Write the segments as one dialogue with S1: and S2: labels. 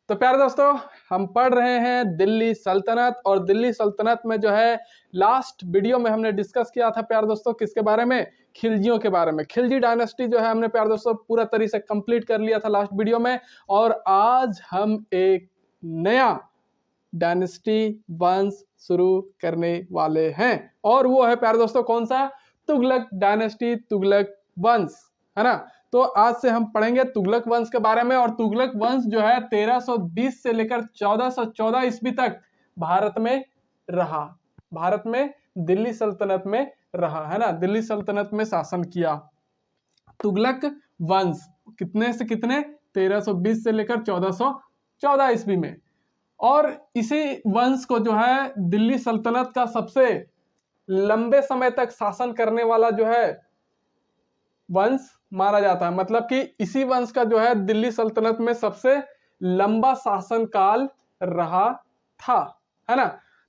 S1: तो प्यारे दोस्तों, हम पढ़ रहे हैं दिल्ली सल्तनत। और दिल्ली सल्तनत में जो है लास्ट वीडियो में हमने डिस्कस किया था प्यारे दोस्तों, किसके बारे में? खिलजियों के बारे में। खिलजी डायनेस्टी जो है हमने प्यारे दोस्तों पूरा तरीके से कंप्लीट कर लिया था लास्ट वीडियो में। और आज हम एक नया डायनेस्टी वंश शुरू करने वाले हैं, और वो है प्यारे दोस्तों कौन सा? तुगलक डायनेस्टी, तुगलक वंश, है ना। तो आज से हम पढ़ेंगे तुगलक वंश के बारे में। और तुगलक वंश जो है 1320 से लेकर 1414 ईस्वी तक भारत में रहा, भारत में दिल्ली सल्तनत में रहा, है ना। दिल्ली सल्तनत में शासन किया तुगलक वंश। कितने से कितने? 1320 से लेकर 1414 ईस्वी में। और इसी वंश को जो है दिल्ली सल्तनत का सबसे लंबे समय तक शासन करने वाला जो है वंश माना जाता है। मतलब कि इसी वंश का जो है दिल्ली सल्तनत में सबसे लंबा शासन काल रहा था, है ना।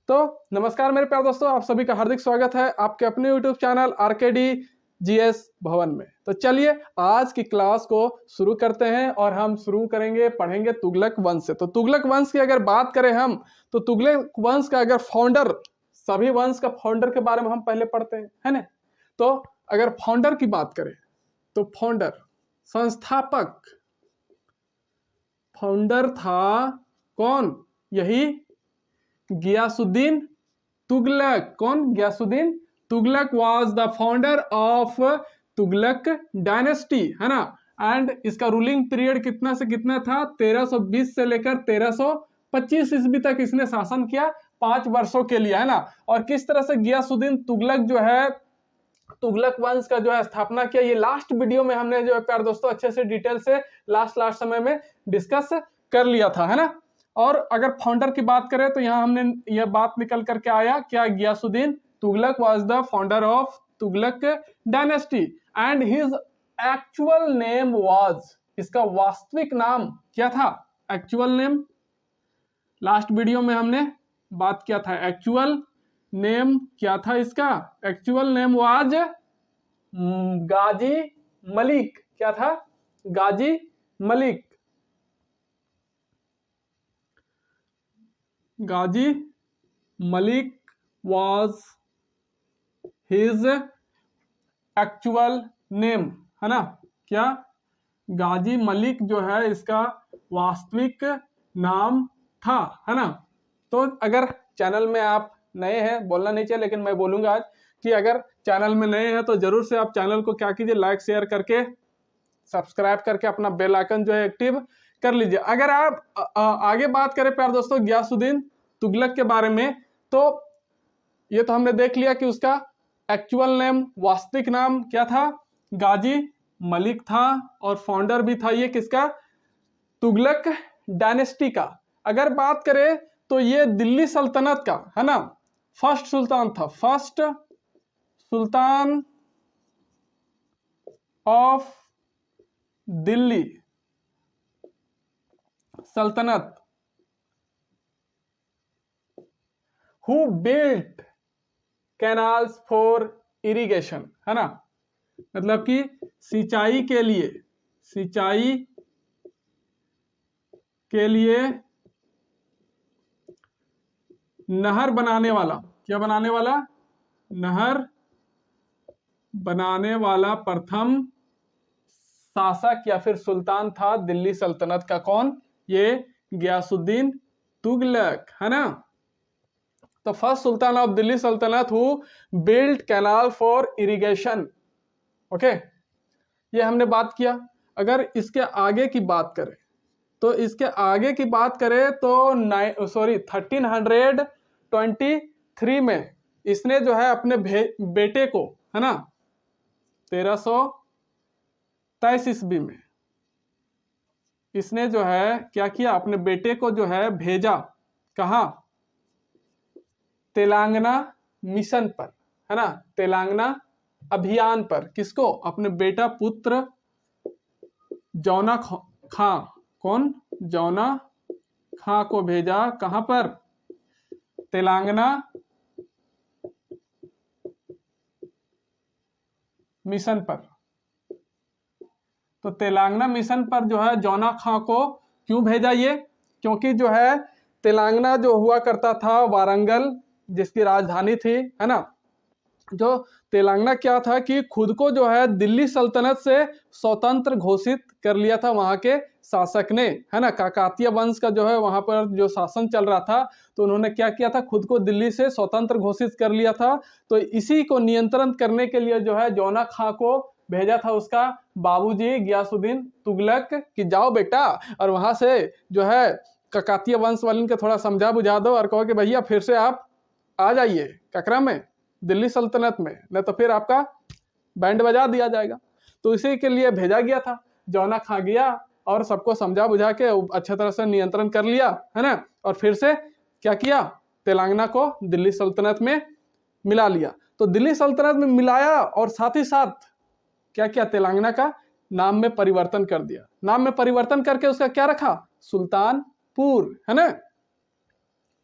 S1: तो नमस्कार मेरे प्यारे दोस्तों, आप सभी का हार्दिक स्वागत है आपके अपने यूट्यूब चैनल आरकेडी जीएस भवन में। तो चलिए आज की क्लास को शुरू करते हैं, और हम शुरू करेंगे, पढ़ेंगे तुगलक वंश से। तो तुगलक वंश की अगर बात करें हम, तो तुगलक वंश का अगर फाउंडर, सभी वंश का फाउंडर के बारे में हम पहले पढ़ते हैं, है ना। तो अगर फाउंडर की बात करें तो फाउंडर, संस्थापक, फाउंडर था कौन? यही गियासुद्दीन तुगलक। कौन? Ghiyasuddin Tughlaq was the founder of Tughlaq dynasty, है ना। एंड इसका रूलिंग पीरियड कितना से कितना था? 1320 से लेकर 1325 ईस्वी तक इसने शासन किया, 5 वर्षों के लिए, है ना। और किस तरह से गियासुद्दीन तुगलक जो है तुगलक वंश का जो है स्थापना किया, ये लास्ट वीडियो में हमने जो है प्यार दोस्तों अच्छे से डिटेल से लास्ट समय में डिस्कस कर लिया था, है ना। और अगर फाउंडर की बात करें तो यहाँ हमने यह बात निकल करके आया, क्या? Ghiyasuddin Tughlaq was the founder of Tughlaq dynasty and his actual name was, इसका वास्तविक नाम क्या था? एक्चुअल नेम लास्ट वीडियो में हमने बात किया था। एक्चुअल नेम क्या था इसका? Actual name was Ghazi Malik. क्या था? Ghazi Malik. Ghazi Malik was his actual name, है ना। क्या? गाजी मलिक जो है इसका वास्तविक नाम था, है ना। तो अगर चैनल में आप नए हैं, बोलना नहीं चाहिए लेकिन मैं बोलूंगा आज कि अगर चैनल में नए हैं तो जरूर से आप चैनल को क्या कीजिए, लाइक शेयर करके सब्सक्राइब करके अपना बेल आइकन जो है एक्टिव कर लीजिए। अगर आप आगे बात करें प्यार दोस्तों गियासुद्दीन तुगलक के बारे में, तो ये तो हमने देख लिया कि उसका एक्चुअल नेम, वास्तविक नाम क्या था? गाजी मलिक था, और फाउंडर भी था ये किसका? तुगलक डायनेस्टी का। अगर बात करें तो ये दिल्ली सल्तनत का, है ना, फर्स्ट सुल्तान था, first sultan of Delhi saltanat who built canals for irrigation, है ना। मतलब कि सिंचाई के लिए, सिंचाई के लिए नहर बनाने वाला, क्या बनाने वाला? नहर बनाने वाला प्रथम शासक या फिर सुल्तान था दिल्ली सल्तनत का। कौन? ये गियासुद्दीन तुगलक, है ना। तो first sultan of Delhi saltanat who built canal for irrigation. Okay, ये हमने बात किया। अगर इसके आगे की बात करें तो इसके आगे की बात करें तो 1323 में इसने जो है अपने बेटे को, है ना, 1323 ईस्वी में इसने जो है क्या किया? अपने बेटे को जो है भेजा कहाँ? तेलंगाना मिशन पर, है ना, तेलंगाना अभियान पर। किसको? अपने बेटा पुत्र जौना खां। कौन? जौना खां को भेजा कहां पर? तेलंगाना मिशन पर। तो तेलंगाना मिशन पर जो है जौना खां को क्यों भेजा ये? क्योंकि जो है तेलंगाना जो हुआ करता था वारंगल जिसकी राजधानी थी, है ना, जो तेलंगाना क्या था कि खुद को जो है दिल्ली सल्तनत से स्वतंत्र घोषित कर लिया था वहां के शासक ने, है ना। काकतीय वंश का जो है वहां पर जो शासन चल रहा था, तो उन्होंने क्या किया था, खुद को दिल्ली से स्वतंत्र घोषित कर लिया था। तो इसी को नियंत्रण करने के लिए जो है जौना खां को भेजा था उसका बाबूजी गियासुद्दीन तुगलक कि जाओ बेटा और वहां से जो है काकतीय वंश वाले के थोड़ा समझा बुझा दो और कहो कि भैया फिर से आप आ जाइए ककरा में, दिल्ली सल्तनत में, नहीं तो फिर आपका बैंड बजा दिया जाएगा। तो इसी के लिए भेजा गया था। जौना खां गया और सबको समझा बुझा के अच्छे तरह से नियंत्रण कर लिया, है ना, और फिर से क्या किया, तेलंगाना को दिल्ली सल्तनत में मिला लिया। तो दिल्ली सल्तनत में मिलाया और साथ ही साथ क्या किया, तेलंगाना का नाम में परिवर्तन कर दिया। नाम में परिवर्तन करके उसका क्या रखा, सुल्तानपुर, है ना।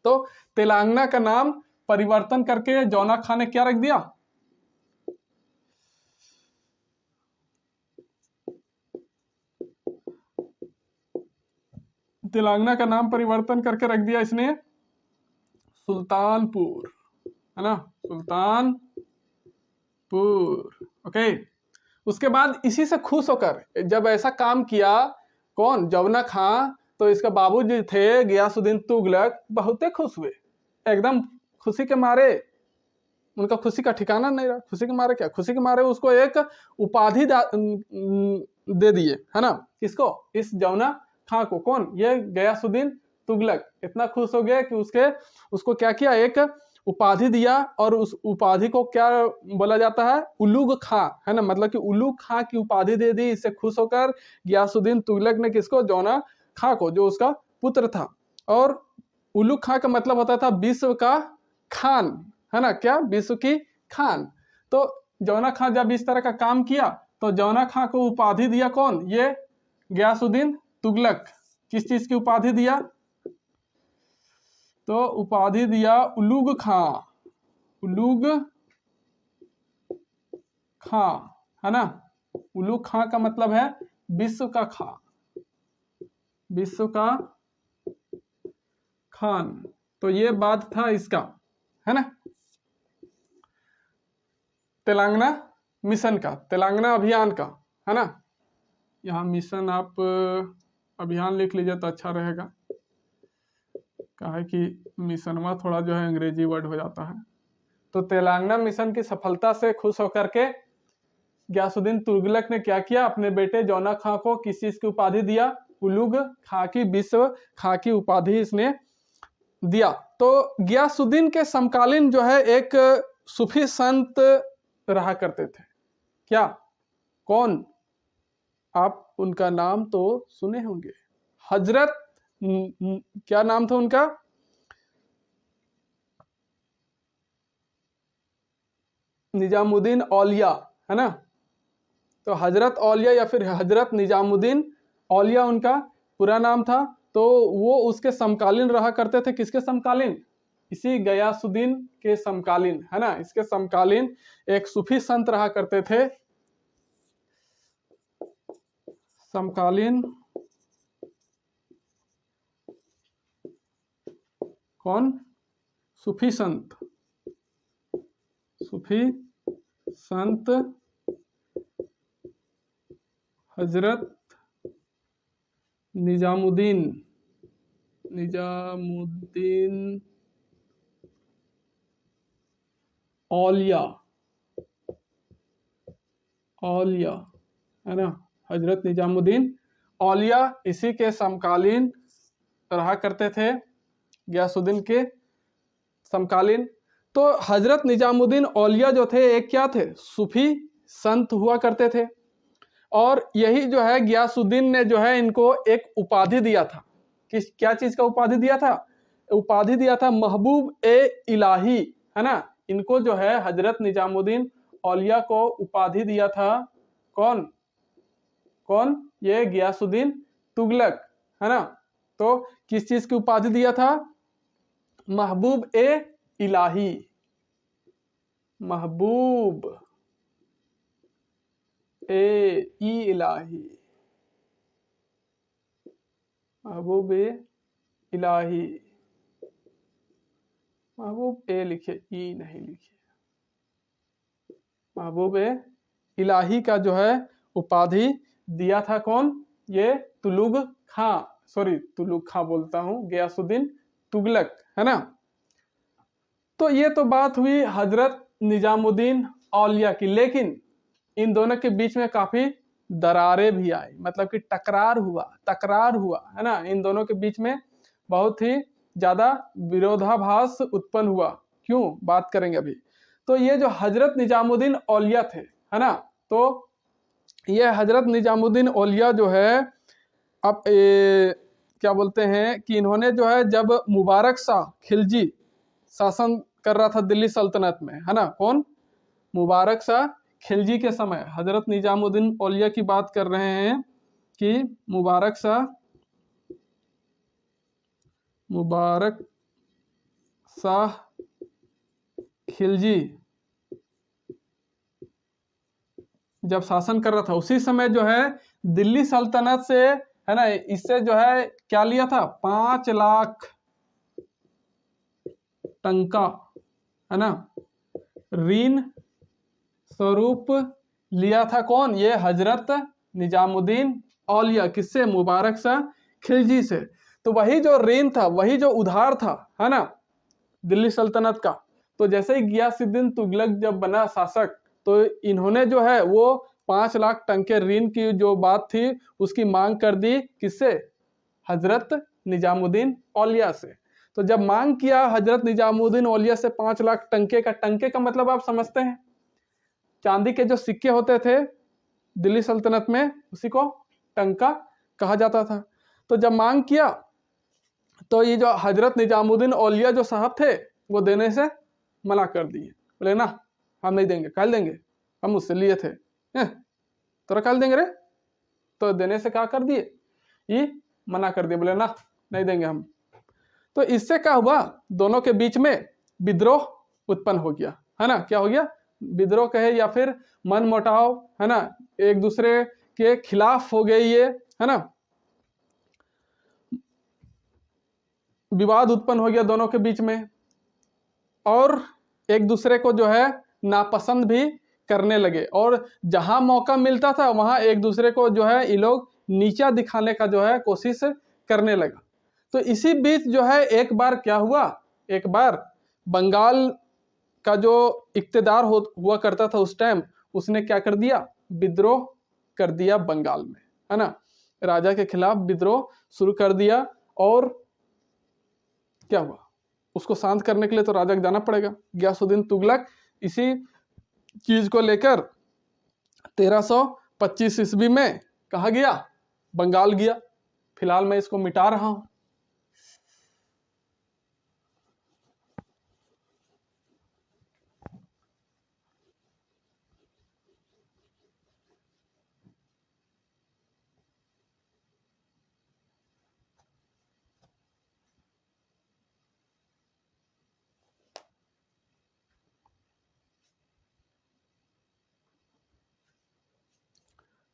S1: तो तेलंगाना का नाम परिवर्तन करके जौना खां ने क्या रख दिया, तेलंगाना का नाम परिवर्तन करके रख दिया इसने सुल्तानपुर, है ना, सुल्तानपुर। ओके। उसके बाद इसी से खुश होकर जब ऐसा काम किया कौन, जौना खां, तो इसका बाबूजी थे गियासुद्दीन तुगलक, बहुत खुश हुए एकदम, खुशी के मारे, उनका खुशी का ठिकाना नहीं रहा। खुशी के मारे क्या, खुशी के मारे उसको एक उपाधि दे दिए, है ना, किसको, इस जौना खां को। कौन, ये गियासुद्दीन तुगलक इतना खुश हो गया कि उसको क्या किया, एक उपाधि दिया। और उस उपाधि को क्या बोला जाता है, उलूग खां, है ना, मतलब कि उलूग खां की उपाधि दे दी। इससे खुश होकर गियासुद्दीन तुगलक ने किसको, जौना खां को, जो उसका पुत्र था। और उलूग खां का मतलब होता था विश्व का खान, है ना, क्या, विश्व की खान। तो जौना खां जब इस तरह का काम किया तो जौना खां को उपाधि दिया कौन, ये गियासुद्दीन तुगलक। किस चीज की उपाधि दिया, तो उपाधि दिया उलूग खां, उलूग खां, है ना। उलूग खां का मतलब है विश्व का खां, विश्व का खान। तो ये बात था इसका, है ना, तेलंगाना मिशन का, तेलंगाना अभियान का, है ना। यहाँ मिशन आप अभियान लिख लीजिए तो अच्छा रहेगा, क्या है कि मिशनवा थोड़ा जो है अंग्रेजी वर्ड हो जाता है। तो तेलंगाना मिशन की सफलता से खुश होकर के गियासुद्दीन तुगलक ने क्या किया, अपने बेटे जौना खां को किस चीज की उपाधि दिया, उलूग खां की, विश्व खां की उपाधि इसने दिया। तो गियासुद्दीन के समकालीन जो है एक सूफी संत रहा करते थे, क्या, कौन, आप उनका नाम तो सुने होंगे, हजरत क्या नाम था उनका, निजामुद्दीन औलिया, है ना। तो हजरत औलिया या फिर हजरत निजामुद्दीन औलिया उनका पूरा नाम था। तो वो उसके समकालीन रहा करते थे, किसके समकालीन, इसी गियासुद्दीन के समकालीन, है ना। इसके समकालीन एक सूफी संत रहा करते थे, समकालीन कौन, सूफी संत, सूफी संत हजरत निजामुद्दीन, निजामुद्दीन औलिया, औलिया, है ना, हजरत निजामुद्दीन औलिया इसी के समकालीन रहा करते थे, गियासुद्दीन के समकालीन। तो हजरत निजामुद्दीन औलिया जो थे एक क्या थे, सूफी संत हुआ करते थे। और यही जो है गियासुद्दीन ने जो है इनको एक उपाधि दिया था, किस, क्या चीज का उपाधि दिया था, उपाधि दिया था महबूब ए इलाही, है ना। इनको जो है हजरत निजामुद्दीन औलिया को उपाधि दिया था कौन, कौन, ये गियासुद्दीन तुगलक, है ना। तो किस चीज की उपाधि दिया था, महबूब ए इलाही, महबूब ए इलाही, महबूब ए इलाही, महबूब ए लिखिए, ई नहीं लिखिए, महबूब ए इलाही का जो है उपाधि दिया था कौन? ये तुगलक खां, सॉरी तुगलक खां बोलता हूँ, गयासुद्दीन तुगलक, है ना। तो ये तो बात हुई हजरत निजामुद्दीन औलिया की, लेकिन इन दोनों के बीच में काफी दरारें भी आई, मतलब कि तकरार हुआ, है ना। इन दोनों के बीच में बहुत ही ज्यादा विरोधाभास उत्पन्न हुआ। क्यों, बात करेंगे अभी। तो ये जो हजरत निजामुद्दीन औलिया थे, है ना, तो ये हजरत निजामुद्दीन औलिया जो है, अब क्या बोलते हैं कि इन्होंने जो है, जब मुबारक शाह खिलजी शासन कर रहा था दिल्ली सल्तनत में, है ना, कौन? मुबारक शाह खिलजी के समय, हजरत निजामुद्दीन औलिया की बात कर रहे हैं कि मुबारक शाह खिलजी जब शासन कर रहा था, उसी समय जो है दिल्ली सल्तनत से, है ना, इससे जो है क्या लिया था? 5 लाख टंका, है ना, ऋण स्वरूप लिया था। कौन? ये हजरत निजामुद्दीन औलिया। किससे? मुबारक शाह खिलजी से। तो वही जो ऋण था, वही जो उधार था, है ना, दिल्ली सल्तनत का, तो जैसे ही गियासुद्दीन तुगलक जब बना शासक, तो इन्होंने जो है वो 5 लाख टंके ऋण की जो बात थी उसकी मांग कर दी। किससे? हजरत निजामुद्दीन औलिया से। तो जब मांग किया हजरत निजामुद्दीन औलिया से 5 लाख टंके का, टंके का मतलब आप समझते हैं, चांदी के जो सिक्के होते थे दिल्ली सल्तनत में, उसी को टंका कहा जाता था। तो जब मांग किया तो ये जो हजरत निजामुद्दीन औलिया जो साहब थे, वो देने से मना कर दिए। बोले ना, हम नहीं देंगे, कल देंगे, हम उससे लिए थे, तो कल देंगे रे। तो देने से क्या कर दिए? ये मना कर दिए, बोले ना, नहीं देंगे हम। तो इससे क्या हुआ? दोनों के बीच में विद्रोह उत्पन्न हो गया, है ना। क्या हो गया? विद्रोह कहे या फिर मन मुटाव, है ना, एक दूसरे के खिलाफ हो गए ये, है ना, विवाद उत्पन्न हो गया दोनों के बीच में, और एक दूसरे को जो है नापसंद भी करने लगे, और जहां मौका मिलता था वहां एक दूसरे को जो है ये लोग नीचा दिखाने का जो है कोशिश करने लगा। तो इसी बीच जो है एक बार क्या हुआ, एक बार बंगाल का जो इक्तदार हुआ करता था उस टाइम, उसने क्या कर दिया? विद्रोह कर दिया बंगाल में, है ना, राजा के खिलाफ विद्रोह शुरू कर दिया। और क्या हुआ? उसको शांत करने के लिए तो राजा को जाना पड़ेगा। गियासुद्दीन तुगलक इसी चीज को लेकर 1325 ईस्वी में कहा गया? बंगाल गया। फिलहाल मैं इसको मिटा रहा हूं।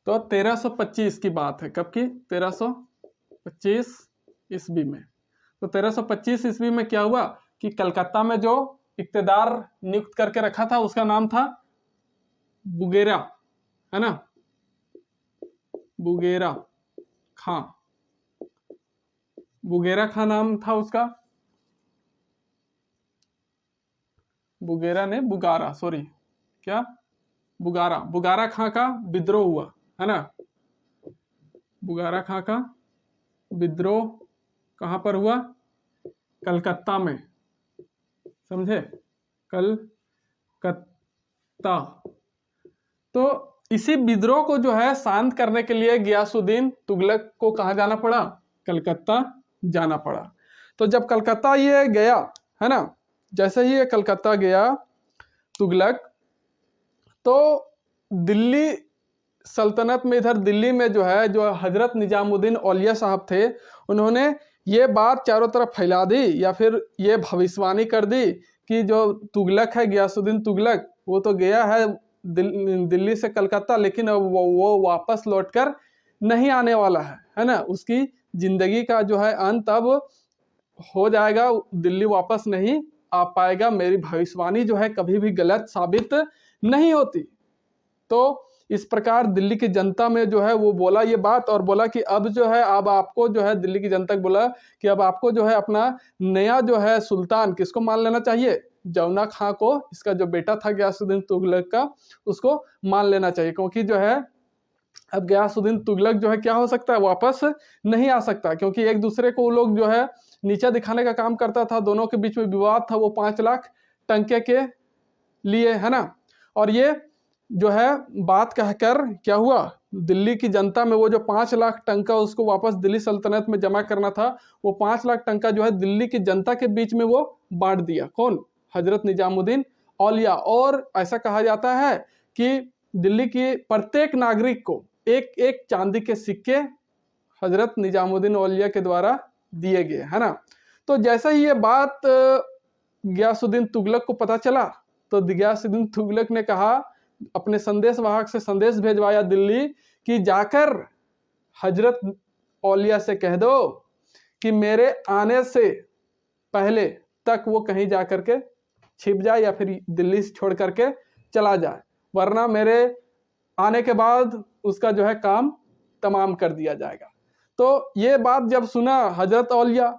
S1: तो 1325 की बात है, कब की? 1325 ईस्वी में। तो 1325 ईस्वी में क्या हुआ कि कलकत्ता में जो इक्तदार नियुक्त करके रखा था उसका नाम था बुगेरा, है ना, बुगेरा खां। बुगेरा खां नाम था उसका। बुगेरा ने बुगारा, सॉरी, क्या? बुगारा। बुगारा खां का विद्रोह हुआ, है ना। बुगारा खां का विद्रोह कहां पर हुआ? कलकत्ता में, समझे, कलकत्ता। तो इसी विद्रोह को जो है शांत करने के लिए गियासुद्दीन तुगलक को कहाँ जाना पड़ा? कलकत्ता जाना पड़ा। तो जब कलकत्ता ये गया, है ना, जैसे ही ये कलकत्ता गया तुगलक, तो दिल्ली सल्तनत में, इधर दिल्ली में जो है, जो हजरत निजामुद्दीन औलिया साहब थे, उन्होंने ये बात चारों तरफ फैला दी, या फिर ये भविष्यवाणी कर दी कि जो तुगलक है, गियासुद्दीन तुगलक, वो तो गया है दिल्ली से कलकत्ता, लेकिन वो वापस लौटकर नहीं आने वाला है ना। उसकी जिंदगी का जो है अंत अब हो जाएगा, दिल्ली वापस नहीं आ पाएगा, मेरी भविष्यवाणी जो है कभी भी गलत साबित नहीं होती। तो इस प्रकार दिल्ली की जनता में जो है वो बोला ये बात, और बोला कि अब जो है, अब आपको जो है, दिल्ली की जनता को बोला कि अब आपको जो है अपना नया जो है सुल्तान किसको मान लेना चाहिए, जौना खां को, इसका जो बेटा था गयासुद्दीन तुगलक का, उसको मान लेना चाहिए। क्योंकि जो है अब गयासुद्दीन तुगलक जो है क्या हो सकता है, वापस नहीं आ सकता, क्योंकि एक दूसरे को लोग जो है नीचा दिखाने का काम करता था, दोनों के बीच में विवाद था वो 5 लाख टंके के लिए, है ना। और ये जो है बात कहकर क्या हुआ, दिल्ली की जनता में वो जो 5 लाख टंका उसको वापस दिल्ली सल्तनत में जमा करना था, वो 5 लाख टंका जो है दिल्ली की जनता के बीच में वो बांट दिया। कौन? हजरत निजामुद्दीन औलिया। और ऐसा कहा जाता है कि दिल्ली के प्रत्येक नागरिक को एक एक चांदी के सिक्के हजरत निजामुद्दीन औलिया के द्वारा दिए गए, है ना। तो जैसा ही ये बात गयासुद्दीन तुगलक को पता चला, तो गयासुद्दीन तुगलक ने कहा, अपने संदेश वाहक से संदेश भेजवाया दिल्ली कि जाकर हजरत औलिया से कह दो कि मेरे आने से पहले तक वो कहीं जाकर के छिप जाए या फिर दिल्ली से छोड़ करके चला जाए, वरना मेरे आने के बाद उसका जो है काम तमाम कर दिया जाएगा। तो ये बात जब सुना हजरत औलिया,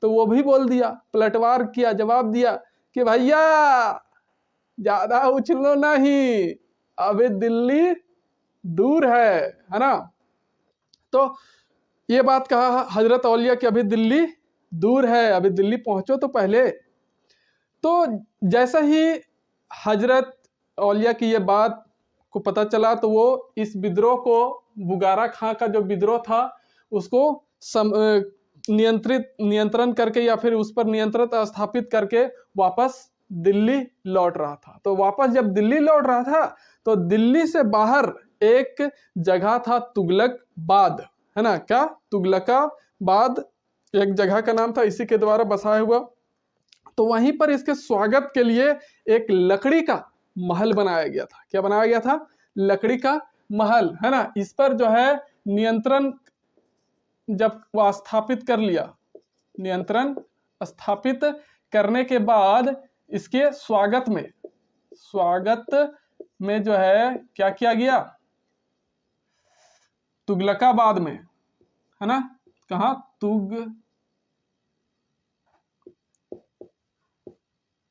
S1: तो वो भी बोल दिया, पलटवार किया, जवाब दिया कि भैया ज्यादा उछलो नहीं, अभी दिल्ली दूर है ना। तो ये बात कहा हजरत औलिया कि अभी दिल्ली दूर है, अभी दिल्ली पहुंचो तो पहले। तो जैसा ही हजरत औलिया की ये बात को पता चला, तो वो इस विद्रोह को, बुगारा खां का जो विद्रोह था उसको नियंत्रण करके या फिर उस पर नियंत्रण स्थापित करके वापस दिल्ली लौट रहा था। तो वापस जब दिल्ली लौट रहा था, तो दिल्ली से बाहर एक जगह था तुगलकाबाद, है ना। क्या? तुगलकाबाद एक जगह का नाम था, इसी के द्वारा बसाया हुआ। तो वहीं पर इसके स्वागत के लिए एक लकड़ी का महल बनाया गया था। क्या बनाया गया था? लकड़ी का महल, है ना। इस पर जो है नियंत्रण जब स्थापित कर लिया, नियंत्रण स्थापित करने के बाद इसके स्वागत में जो है क्या किया गया, तुगलकाबाद में, है ना। कहा?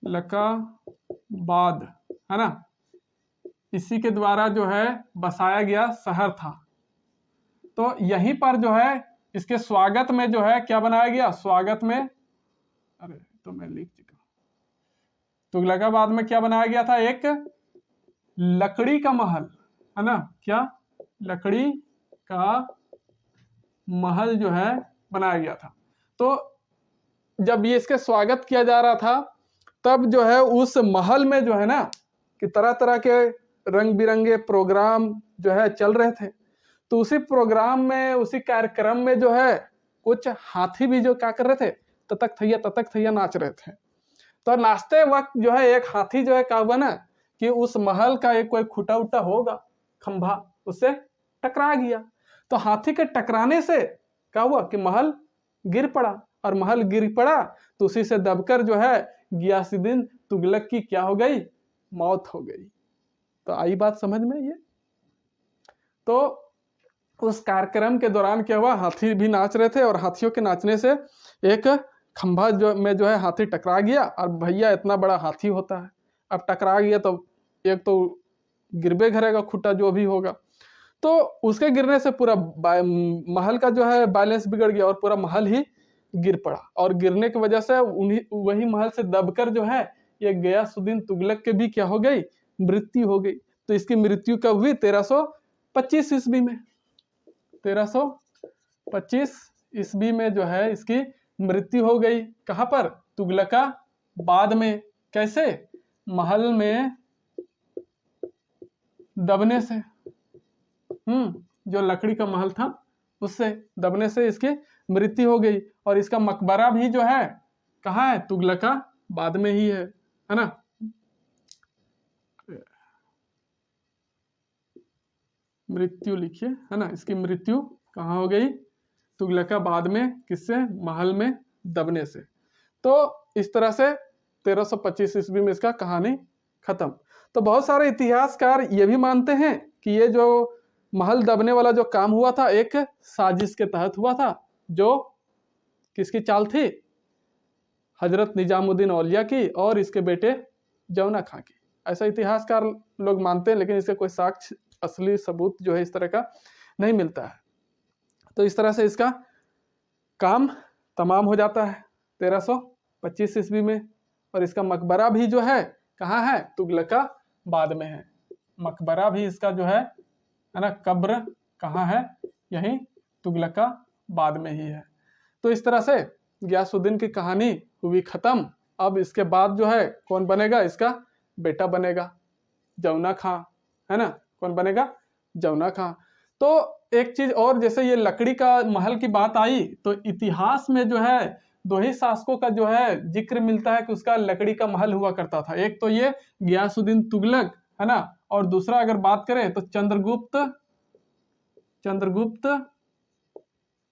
S1: तुगलकाबाद, है ना। इसी के द्वारा जो है बसाया गया शहर था। तो यहीं पर जो है इसके स्वागत में जो है क्या बनाया गया, स्वागत में, अरे तो मैं लिख चुका, तुगलकाबाद में क्या बनाया गया था, एक लकड़ी का महल, है ना। क्या? लकड़ी का महल जो है बनाया गया था। तो जब ये इसके स्वागत किया जा रहा था, तब जो है उस महल में जो है ना कि तरह तरह के रंग बिरंगे प्रोग्राम जो है चल रहे थे। तो उसी प्रोग्राम में, उसी कार्यक्रम में जो है कुछ हाथी भी जो क्या कर रहे थे, ततक थैया नाच रहे थे। तो नाचते वक्त जो है एक हाथी जो है क्या हुआ ना कि उस महल का एक कोई खुटा उटा होगा खंभा, उससे टकरा गया। तो हाथी के टकराने से क्या हुआ कि महल गिर पड़ा, और महल गिर पड़ा तो उसी से दबकर जो है गियासुद्दीन तुगलक की क्या हो गई, मौत हो गई। तो आई बात समझ में ये। तो उस कार्यक्रम के दौरान क्या हुआ, हाथी भी नाच रहे थे, और हाथियों के नाचने से एक खंभा जो है हाथी टकरा गया। और भैया इतना बड़ा हाथी होता है, अब टकरा गया तो एक तो गिरबे घरेगा खुटा जो भी होगा। तो उसके गिरने से पूरा महल का जो है बैलेंस बिगड़ गया, और पूरा महल ही गिर पड़ा। और गिरने की वजह से वही महल से दबकर जो है ये गयासुद्दीन तुगलक के भी क्या हो गई, मृत्यु हो गई। तो इसकी मृत्यु कब हुई? 1325 ईस्वी में। 1325 ईस्वी में जो है इसकी मृत्यु हो गई। कहां पर? तुगलकाबाद में। कैसे? महल में दबने से, जो लकड़ी का महल था उससे दबने से इसकी मृत्यु हो गई। और इसका मकबरा भी जो है कहाँ है? तुगलकाबाद में ही है ना। मृत्यु लिखिए, है ना। इसकी मृत्यु कहाँ हो गई? तुगलकाबाद में। किससे? महल में दबने से। तो इस तरह से 1325 ईस्वी में इसका कहानी खत्म। तो बहुत सारे इतिहासकार ये भी मानते हैं कि ये जो महल दबने वाला जो काम हुआ था एक साजिश के तहत हुआ था, जो किसकी चाल थी? हजरत निजामुद्दीन औलिया की और इसके बेटे जौना खां की। ऐसा इतिहासकार लोग मानते हैं, लेकिन इसका कोई साक्ष्य, असली सबूत जो है इस तरह का नहीं मिलता है। तो इस तरह से इसका काम तमाम हो जाता है 1325 ईस्वी में। और इसका मकबरा भी जो है कहाँ है? तुगलकाबाद में है। मकबरा भी इसका जो है ना, कब्र कहाँ है? यहीं तुगलकाबाद में ही है। तो इस तरह से गियासुद्दीन की कहानी हुई खत्म। अब इसके बाद जो है कौन बनेगा? इसका बेटा बनेगा, जौना खां, है ना। कौन बनेगा? जौना खां। तो एक चीज और, जैसे ये लकड़ी का महल की बात आई, तो इतिहास में जो है दो ही शासकों का जो है जिक्र मिलता है कि उसका लकड़ी का महल हुआ करता था। एक तो ये गियासुद्दीन तुगलक, है ना, और दूसरा अगर बात करें तो चंद्रगुप्त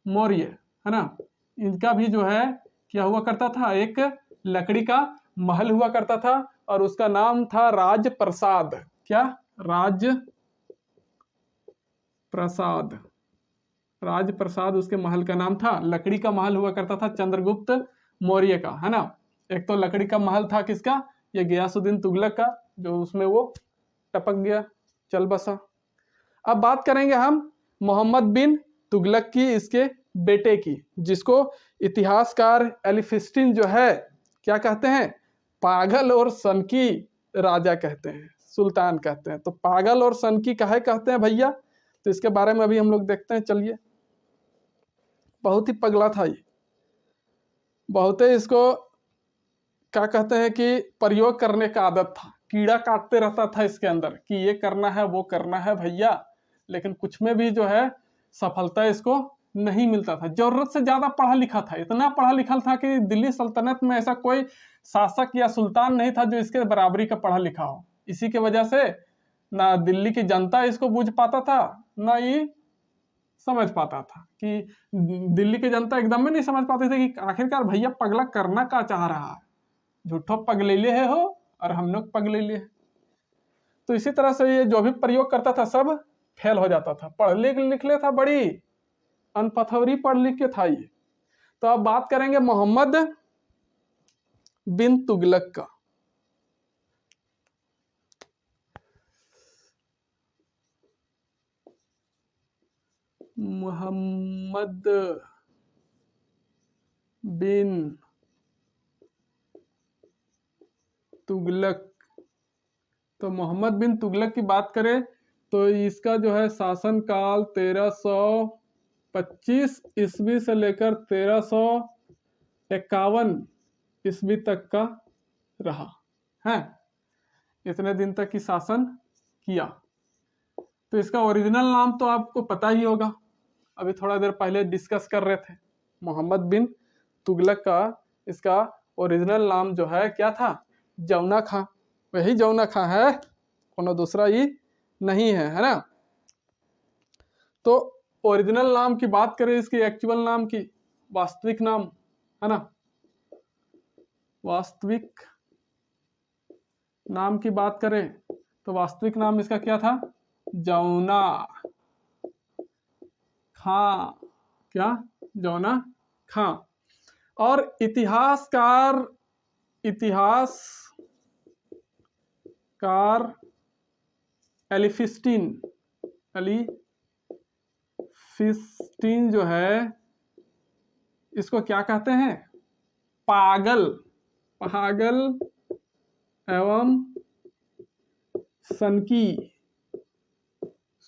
S1: मौर्य, है ना। इनका भी जो है क्या हुआ करता था? एक लकड़ी का महल हुआ करता था और उसका नाम था राजप्रसाद। क्या? राजप्रसाद उसके महल का नाम था। लकड़ी का महल हुआ करता था चंद्रगुप्त मौर्य का, है ना। एक तो लकड़ी का महल था किसका? ये गियासुद्दीन तुगलक का, जो उसमें वो टपक गया, चल बसा। अब बात करेंगे हम मोहम्मद बिन तुगलक की, इसके बेटे की, जिसको इतिहासकार एलिफिस्टिन जो है क्या कहते हैं? पागल और सनकी राजा कहते हैं, सुल्तान कहते हैं। तो पागल और सनकी काहे कहते हैं भैया? तो इसके बारे में अभी हम लोग देखते हैं, चलिए। बहुत ही पगला था ये, बहुत ही इसको क्या कहते हैं कि प्रयोग करने का आदत था। कीड़ा काटते रहता था इसके अंदर कि ये करना है वो करना है भैया, लेकिन कुछ में भी जो है सफलता इसको नहीं मिलता था। जरूरत से ज्यादा पढ़ा लिखा था, इतना पढ़ा लिखा था कि दिल्ली सल्तनत में ऐसा कोई शासक या सुल्तान नहीं था जो इसके बराबरी का पढ़ा लिखा हो। इसी की वजह से ना दिल्ली की जनता इसको बूझ पाता था, ना ये समझ पाता था कि दिल्ली की जनता एकदम में नहीं समझ पाती थी कि आखिरकार भैया पगला करना क्या चाह रहा है। झूठो पगलेले है हो और हम लोग पगलेले हैं। तो इसी तरह से ये जो भी प्रयोग करता था सब फेल हो जाता था। पढ़ लिख ले था, बड़ी अनपथौरी पढ़ लिख के था ये। तो अब बात करेंगे मोहम्मद बिन तुगलक का। मोहम्मद बिन तुगलक। तो मोहम्मद बिन तुगलक की बात करें तो इसका जो है शासन काल 1325 ईस्वी से लेकर 1351 ईस्वी तक का रहा है। इतने दिन तक की शासन किया। तो इसका ओरिजिनल नाम तो आपको पता ही होगा, अभी थोड़ा देर पहले डिस्कस कर रहे थे। मोहम्मद बिन तुगलक का इसका ओरिजिनल नाम जो है क्या था? जौना खां। वही जौना खां है, कोनो दूसरा ही नहीं है ना। तो ओरिजिनल नाम की बात करें, इसकी एक्चुअल नाम की, वास्तविक नाम, है ना, वास्तविक नाम की बात करें तो वास्तविक नाम इसका क्या था? जौना खां। क्या? जौना खां। और इतिहासकार एलिफिस्टिन जो है इसको क्या कहते हैं? पागल एवं सनकी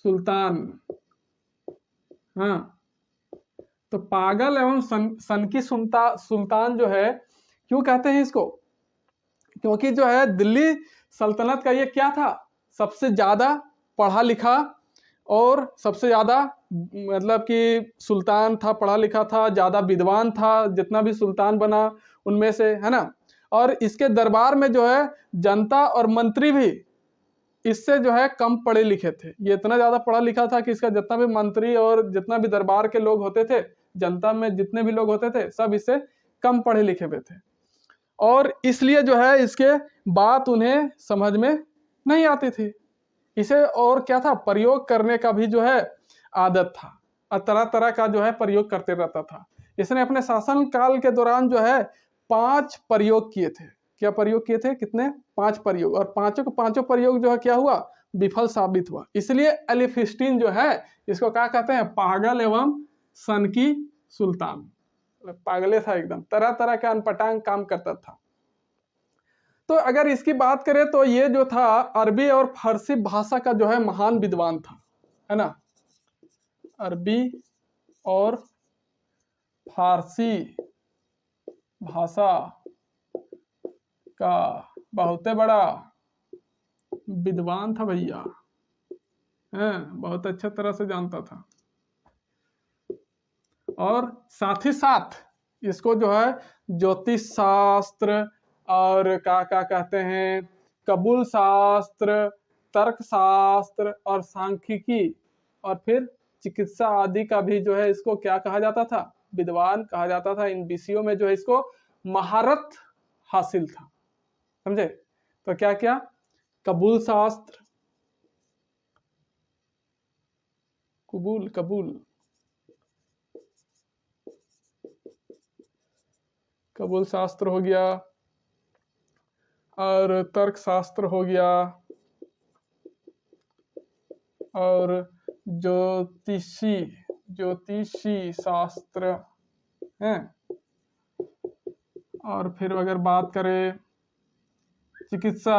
S1: सुल्तान। हाँ, तो पागल एवं सनकी सुल्तान जो है, क्यों कहते हैं इसको? क्योंकि जो है दिल्ली सल्तनत का ये क्या था? सबसे ज्यादा पढ़ा लिखा और सबसे ज्यादा मतलब कि सुल्तान था, पढ़ा लिखा था, ज्यादा विद्वान था, जितना भी सुल्तान बना उनमें से, है ना। और इसके दरबार में जो है जनता और मंत्री भी इससे जो है कम पढ़े लिखे थे। ये इतना ज्यादा पढ़ा लिखा था कि इसका जितना भी मंत्री और जितना भी दरबार के लोग होते थे, जनता में जितने भी लोग होते थे, सब इससे कम पढ़े लिखे हुए थे। और इसलिए जो है इसके बात उन्हें समझ में नहीं आती थी। इसे और क्या था, प्रयोग करने का भी जो है आदत था और तरह तरह का जो है प्रयोग करते रहता था। इसने अपने शासन काल के दौरान जो है 5 प्रयोग किए थे। क्या प्रयोग किए थे, कितने, 5 प्रयोग, और पांचों के पांचों प्रयोग जो है क्या हुआ, विफल साबित हुआ। इसलिए एलिफिस्टीन जो है इसको क्या कहते हैं, पागल एवं सन की सुल्तान। पागले था एकदम, तरह तरह का अनपटांग काम करता था। तो अगर इसकी बात करें तो ये जो था अरबी और फारसी भाषा का जो है महान विद्वान था, है ना। अरबी और फारसी भाषा का बहुत बड़ा विद्वान था भैया, है, बहुत अच्छा तरह से जानता था। और साथ ही साथ इसको जो है ज्योतिष शास्त्र और क्या क्या कहते हैं, कबूल शास्त्र, तर्क शास्त्र और सांख्यिकी और फिर चिकित्सा आदि का भी जो है इसको क्या कहा जाता था, विद्वान कहा जाता था। इन विषयों में जो है इसको महारत हासिल था, समझे। तो क्या क्या, कबूल शास्त्र, कबूल कबूल कबूल शास्त्र हो गया, और तर्क शास्त्र हो गया, और ज्योतिषी शास्त्र है। और फिर अगर बात करें चिकित्सा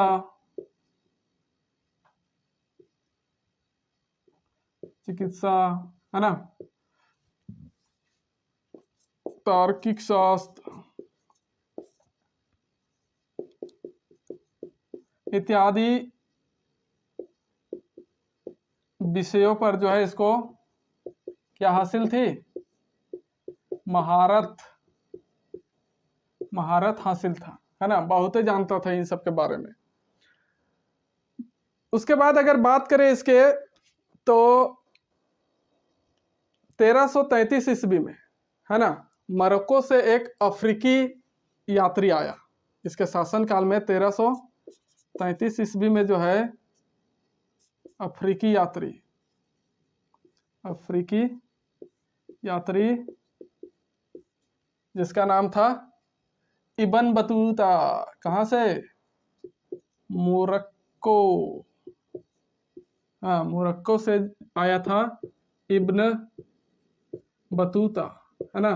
S1: है ना, तार्किक शास्त्र इत्यादि विषयों पर जो है इसको क्या हासिल थी, महारत हासिल था, है ना। बहुत ही जानता था इन सब के बारे में। उसके बाद अगर बात करें इसके तो 1333 ईस्वी में, है ना, मोरक्को से एक अफ्रीकी यात्री आया। इसके शासन काल में 1333 ईस्वी में जो है अफ्रीकी यात्री जिसका नाम था इब्न बतूता। कहां से, मोरक्को, हाँ मोरक्को से आया था इब्न बतूता, है ना।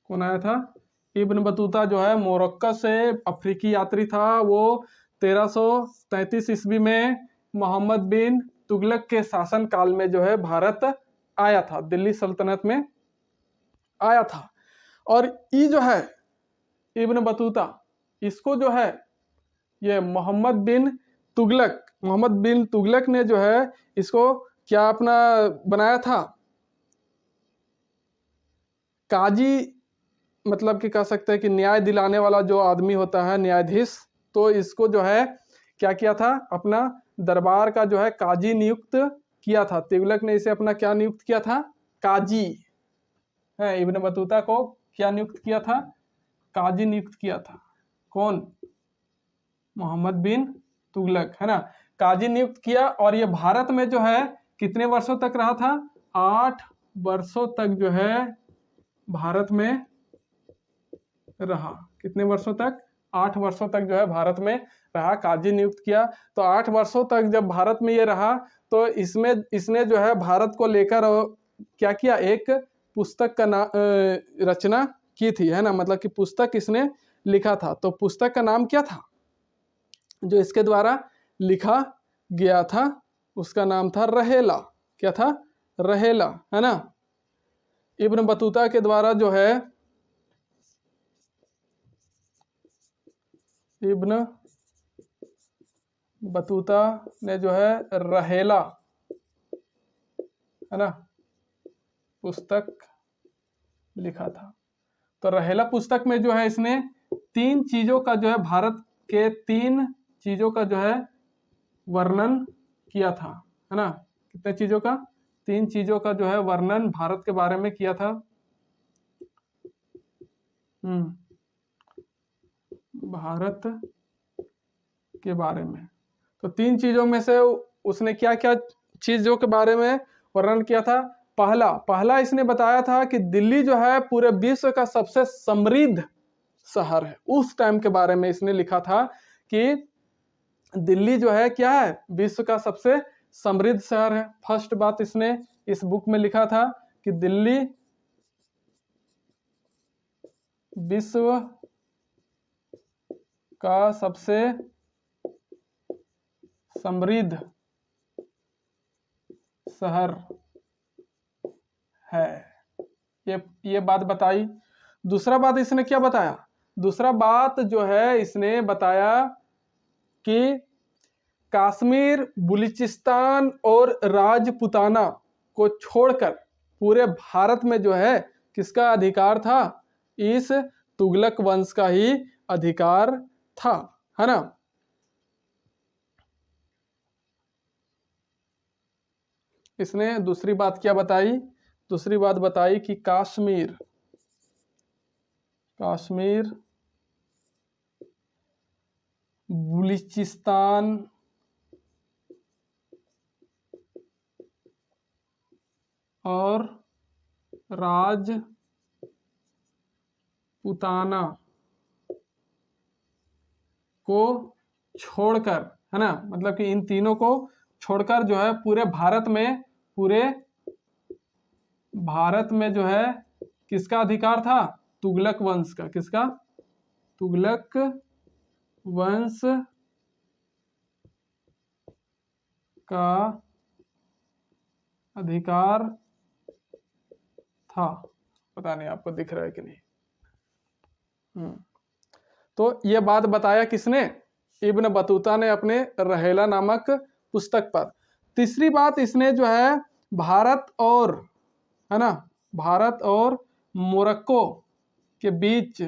S1: कौन आया था, इब्न बतूता जो है मोरक्को से अफ्रीकी यात्री था। वो 1333 ईस्वी में मोहम्मद बिन तुगलक के शासन काल में जो है भारत आया था, दिल्ली सल्तनत में आया था। और ये जो है इब्न बतूता, इसको जो है ये मोहम्मद बिन तुगलक ने जो है इसको क्या अपना बनाया था, काजी, मतलब कि कह सकते हैं कि न्याय दिलाने वाला जो आदमी होता है, न्यायाधीश। तो इसको जो है क्या किया था, अपना दरबार का जो है काजी नियुक्त किया था। तुगलक ने इसे अपना क्या नियुक्त किया था, काजी है। इब्न बतूता को क्या नियुक्त किया था, काजी नियुक्त किया था। कौन, मोहम्मद बिन तुगलक, है ना, काजी नियुक्त किया। और ये भारत में जो है कितने वर्षों तक रहा था, 8 वर्षों तक जो है भारत में रहा। कितने वर्षों तक, 8 वर्षों तक जो है भारत में रहा, काजी नियुक्त किया। तो 8 वर्षों तक जब भारत में ये रहा तो इसने जो है भारत को लेकर क्या किया, एक पुस्तक का रचना की थी, है ना, मतलब कि पुस्तक इसने लिखा था। तो पुस्तक का नाम क्या था जो इसके द्वारा लिखा गया था, उसका नाम था रहेला। क्या था, रहेला, है ना। इब्न बतूता के द्वारा जो है, इब्न बतूता ने जो है रहेला, है ना, पुस्तक लिखा था। तो रहेला पुस्तक में जो है इसने 3 चीजों का जो है, भारत के 3 चीजों का जो है वर्णन किया था, है ना। कितने चीजों का, 3 चीजों का जो है वर्णन भारत के बारे में किया था। भारत के बारे में। तो 3 चीजों में से उसने क्या क्या चीजों के बारे में वर्णन किया था? पहला इसने बताया था कि दिल्ली जो है पूरे विश्व का सबसे समृद्ध शहर है। उस टाइम के बारे में इसने लिखा था कि दिल्ली जो है क्या है, विश्व का सबसे समृद्ध शहर है। फर्स्ट बात इसने इस बुक में लिखा था कि दिल्ली विश्व का सबसे समृद्ध शहर है, ये बात बताई। दूसरा बात इसने क्या बताया? दूसरा बात जो है इसने बताया कि कश्मीर, बलूचिस्तान और राजपुताना को छोड़कर पूरे भारत में जो है किसका अधिकार था? इस तुगलक वंश का ही अधिकार था, है ना। इसने दूसरी बात क्या बताई? दूसरी बात बताई कि कश्मीर बलूचिस्तान और राजपुताना को छोड़कर, है ना, मतलब कि इन तीनों को छोड़कर जो है पूरे भारत में जो है किसका अधिकार था? तुगलक वंश का। किसका? तुगलक वंश का अधिकार था। पता नहीं आपको दिख रहा है कि नहीं। तो ये बात बताया किसने? इब्न बतूता ने अपने रहेला नामक पुस्तक पर। तीसरी बात इसने जो है भारत और, है ना, भारत और मोरक्को के बीच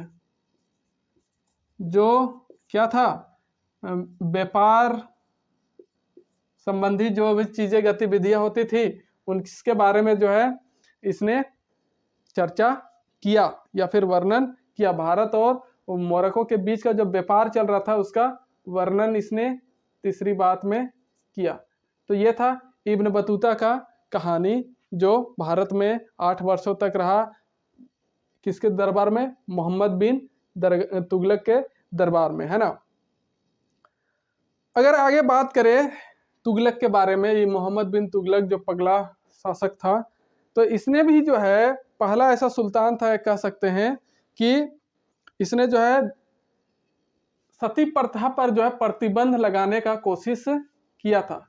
S1: जो क्या था, व्यापार संबंधी जो भी चीजें, गतिविधियां होती थी, उनके बारे में जो है इसने चर्चा किया या फिर वर्णन किया। भारत और मोरक्को के बीच का जो व्यापार चल रहा था उसका वर्णन इसने तीसरी बात में किया। तो ये था इब्न बतूता का कहानी, जो भारत में 8 वर्षों तक रहा। किसके दरबार में? मोहम्मद बिन तुगलक के दरबार में, है ना। अगर आगे बात करें तुगलक के बारे में, ये मोहम्मद बिन तुगलक जो पगला शासक था, तो इसने भी जो है पहला ऐसा सुल्तान था, कह सकते हैं कि इसने जो है सती प्रथा पर जो है प्रतिबंध लगाने का कोशिश किया था।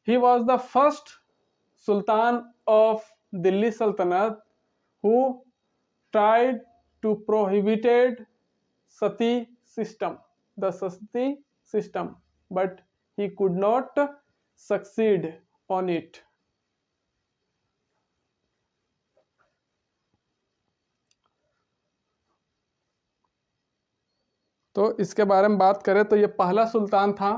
S1: He was the first sultan of Delhi saltanat who tried to prohibited sati system, the sati system, but he could not succeed on it. तो इसके बारे में बात करें तो ये पहला सुल्तान था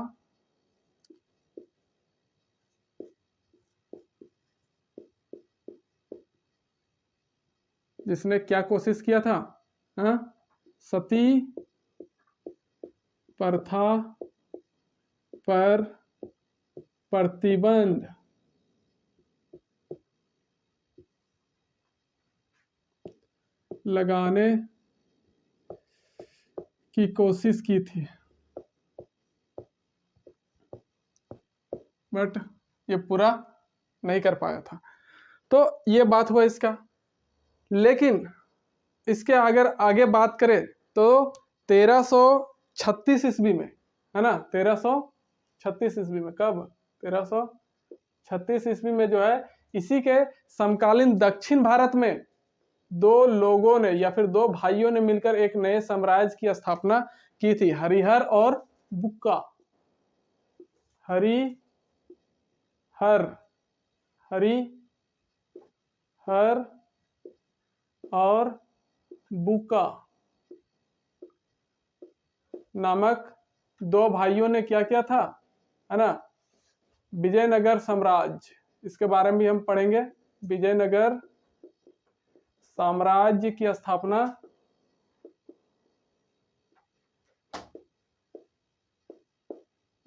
S1: जिसने क्या कोशिश किया था? सती प्रथा पर प्रतिबंध लगाने की कोशिश की थी, बट ये पूरा नहीं कर पाया था। तो ये बात हुआ इसका। लेकिन इसके अगर आगे बात करें तो 1336 ईस्वी में, है ना, 1336 ईस्वी में, कब? 1336 ईस्वी में जो है इसी के समकालीन दक्षिण भारत में 2 लोगों ने या फिर 2 भाइयों ने मिलकर एक नए साम्राज्य की स्थापना की थी, हरिहर और बुक्का। हरिहर और बुक्का नामक 2 भाइयों ने क्या किया था, है ना, विजयनगर साम्राज्य, इसके बारे में भी हम पढ़ेंगे। विजयनगर साम्राज्य की स्थापना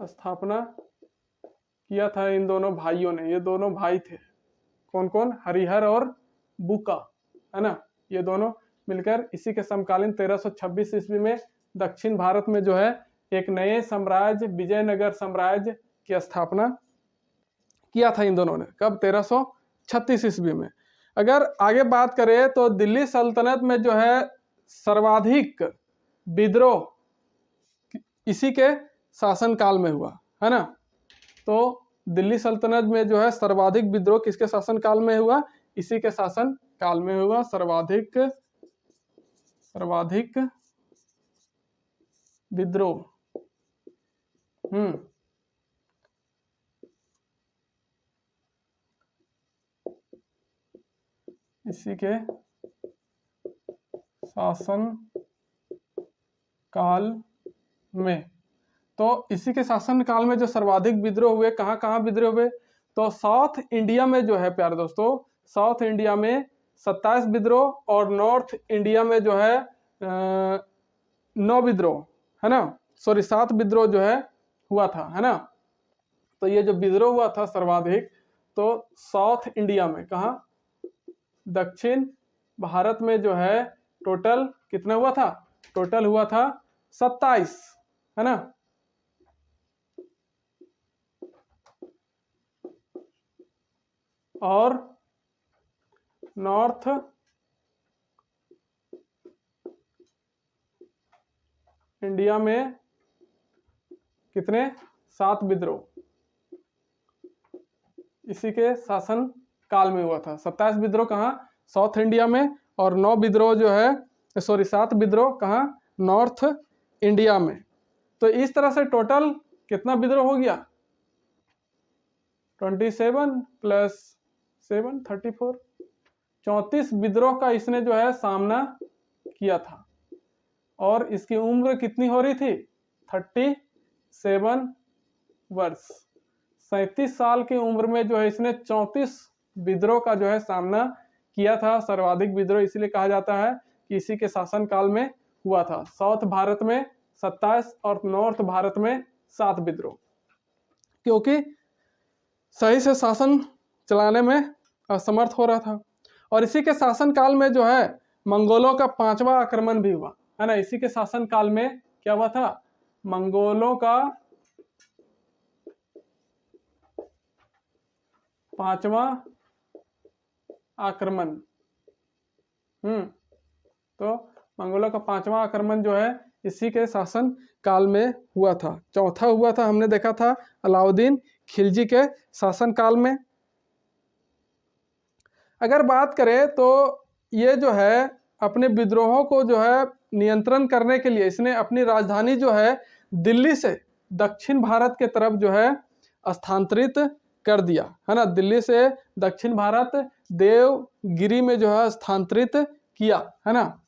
S1: स्थापना किया था इन दोनों भाइयों ने। ये दोनों भाई थे, कौन कौन? हरिहर और बुका, है ना। ये दोनों मिलकर इसी के समकालीन 1326 ईस्वी में दक्षिण भारत में जो है एक नए साम्राज्य विजयनगर साम्राज्य की स्थापना किया था इन दोनों ने। कब? 1336 ईस्वी में। अगर आगे बात करें तो दिल्ली सल्तनत में जो है सर्वाधिक विद्रोह इसी के शासनकाल में हुआ, है ना। तो दिल्ली सल्तनत में जो है सर्वाधिक विद्रोह किसके शासनकाल में हुआ? इसी के शासन काल में हुआ सर्वाधिक विद्रोह। इसी के शासन काल में। तो इसी के शासन काल में जो सर्वाधिक विद्रोह हुए, कहाँ कहाँ विद्रोह हुए? तो साउथ इंडिया में जो है प्यारे दोस्तों, साउथ इंडिया में 27 विद्रोह और नॉर्थ इंडिया में जो है 9 विद्रोह, है ना। सॉरी 7 विद्रोह जो है हुआ था, है ना। तो ये जो विद्रोह हुआ था सर्वाधिक, तो साउथ इंडिया में, कहा? दक्षिण भारत में जो है टोटल कितना हुआ था? टोटल हुआ था 27, है ना। और नॉर्थ इंडिया में कितने? 7 विद्रोह इसी के शासन काल में हुआ था। 27 विद्रोह कहाँ? साउथ इंडिया में, और 9 विद्रोह जो है, सॉरी 7 विद्रोह कहाँ? नॉर्थ इंडिया में। तो इस तरह से टोटल कितना विद्रोह हो गया? 27 प्लस 7 34, 34 विद्रोह का इसने जो है सामना किया था। और इसकी उम्र कितनी हो रही थी? 37 वर्ष। 37 साल की उम्र में जो है इसने 34 विद्रोह का जो है सामना किया था। सर्वाधिक विद्रोह इसलिए कहा जाता है कि इसी के शासन काल में हुआ था। साउथ भारत में 27 और नॉर्थ भारत में 7 विद्रोह, क्योंकि सही से शासन चलाने में असमर्थ हो रहा था। और इसी के शासन काल में जो है मंगोलों का 5वां आक्रमण भी हुआ, है ना। इसी के शासन काल में क्या हुआ था? मंगोलों का 5वां आक्रमण। तो मंगोलों का 5वां आक्रमण जो है इसी के शासन काल में हुआ था। चौथा हुआ था, हमने देखा था, अलाउद्दीन खिलजी के शासन काल में। अगर बात करें तो ये जो है अपने विद्रोहों को जो है नियंत्रण करने के लिए इसने अपनी राजधानी जो है दिल्ली से दक्षिण भारत के तरफ जो है स्थानांतरित कर दिया, है ना। दिल्ली से दक्षिण भारत देवगिरी में जो है स्थानांतरित किया, है ना,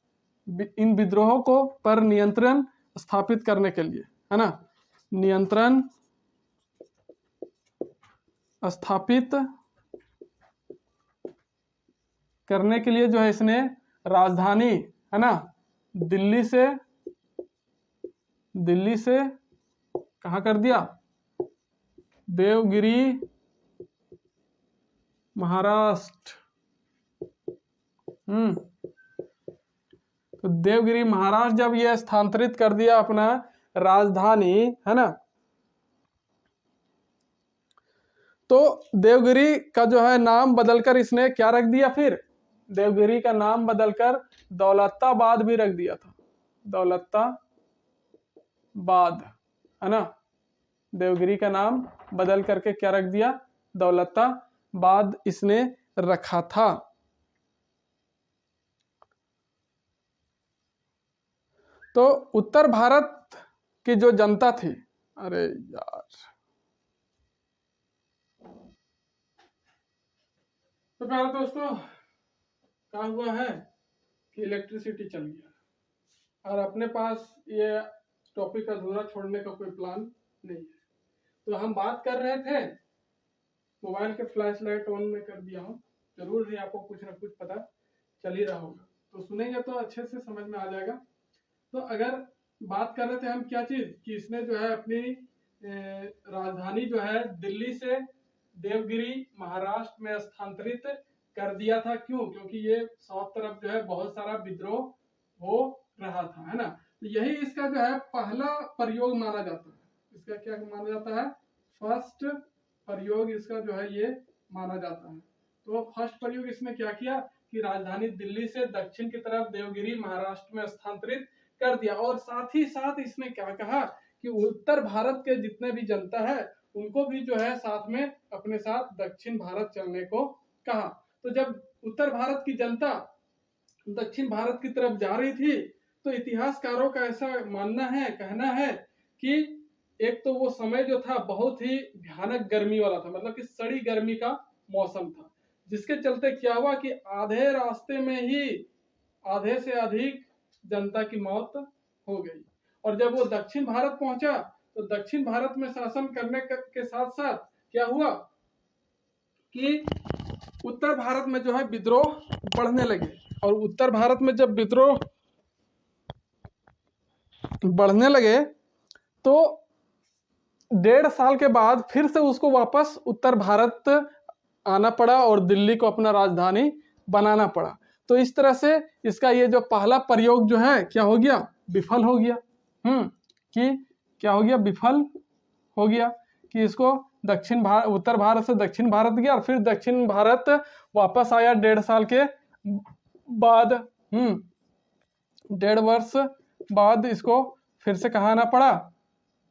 S1: इन विद्रोहों को पर नियंत्रण स्थापित करने के लिए, है ना। नियंत्रण स्थापित करने के लिए जो है इसने राजधानी, है ना, दिल्ली से कहाँ कर दिया? देवगिरी महाराष्ट्र। तो देवगिरी महाराष्ट्र जब ये स्थानांतरित कर दिया अपना राजधानी, है ना, तो देवगिरी का जो है नाम बदलकर इसने क्या रख दिया? फिर देवगिरी का नाम बदलकर दौलताबाद भी रख दिया था। दौलताबाद, है ना। देवगिरी का नाम बदल करके क्या रख दिया? दौलताबाद इसने रखा था। तो उत्तर भारत की जो जनता थी, अरे यार, तो प्यारे दोस्तों क्या हुआ है कि इलेक्ट्रिसिटी चल गया और अपने पास ये टॉपिक अधूरा छोड़ने का कोई प्लान नहीं है। तो हम बात कर रहे थे, मोबाइल के फ्लैश लाइट ऑन में कर दिया हूँ, जरूर ही आपको कुछ ना कुछ पता चल ही रहा होगा, तो सुनेंगे तो अच्छे से समझ में आ जाएगा। तो अगर बात कर रहे थे हम क्या चीज कि इसने जो है अपनी राजधानी जो है दिल्ली से देवगिरी महाराष्ट्र में स्थानांतरित कर दिया था। क्यों? क्योंकि ये साउथ तरफ जो है बहुत सारा विद्रोह हो रहा था, है ना। तो यही इसका जो है पहला प्रयोग माना जाता है। इसका क्या माना जाता है? फर्स्ट प्रयोग इसका जो है ये माना जाता है। तो फर्स्ट प्रयोग इसने क्या किया कि राजधानी दिल्ली से दक्षिण की तरफ देवगिरी महाराष्ट्र में स्थानांतरित कर दिया। और साथ ही साथ इसने क्या कहा कि उत्तर भारत के जितने भी जनता है उनको भी जो है साथ में अपने साथ दक्षिण भारत चलने को कहा। तो जब उत्तर भारत की जनता दक्षिण भारत की तरफ जा रही थी तो इतिहासकारों का ऐसा मानना है, कहना है कि एक तो वो समय जो था बहुत ही भयानक गर्मी वाला था, मतलब कि सड़ी गर्मी का मौसम था, जिसके चलते क्या हुआ कि आधे रास्ते में ही आधे से अधिक जनता की मौत हो गई। और जब वो दक्षिण भारत पहुंचा तो दक्षिण भारत में शासन करने के साथ साथ क्या हुआ कि उत्तर भारत में जो है विद्रोह बढ़ने लगे। और उत्तर भारत में जब विद्रोह बढ़ने लगे तो 1.5 साल के बाद फिर से उसको वापस उत्तर भारत आना पड़ा और दिल्ली को अपना राजधानी बनाना पड़ा। तो इस तरह से इसका ये जो पहला प्रयोग जो है क्या हो गया? विफल हो गया। कि क्या हो गया? विफल हो गया कि इसको उत्तर भारत से दक्षिण भारत गया और फिर दक्षिण भारत वापस आया 1.5 साल के बाद। 1.5 वर्ष बाद इसको फिर से कहाँ आना पड़ा?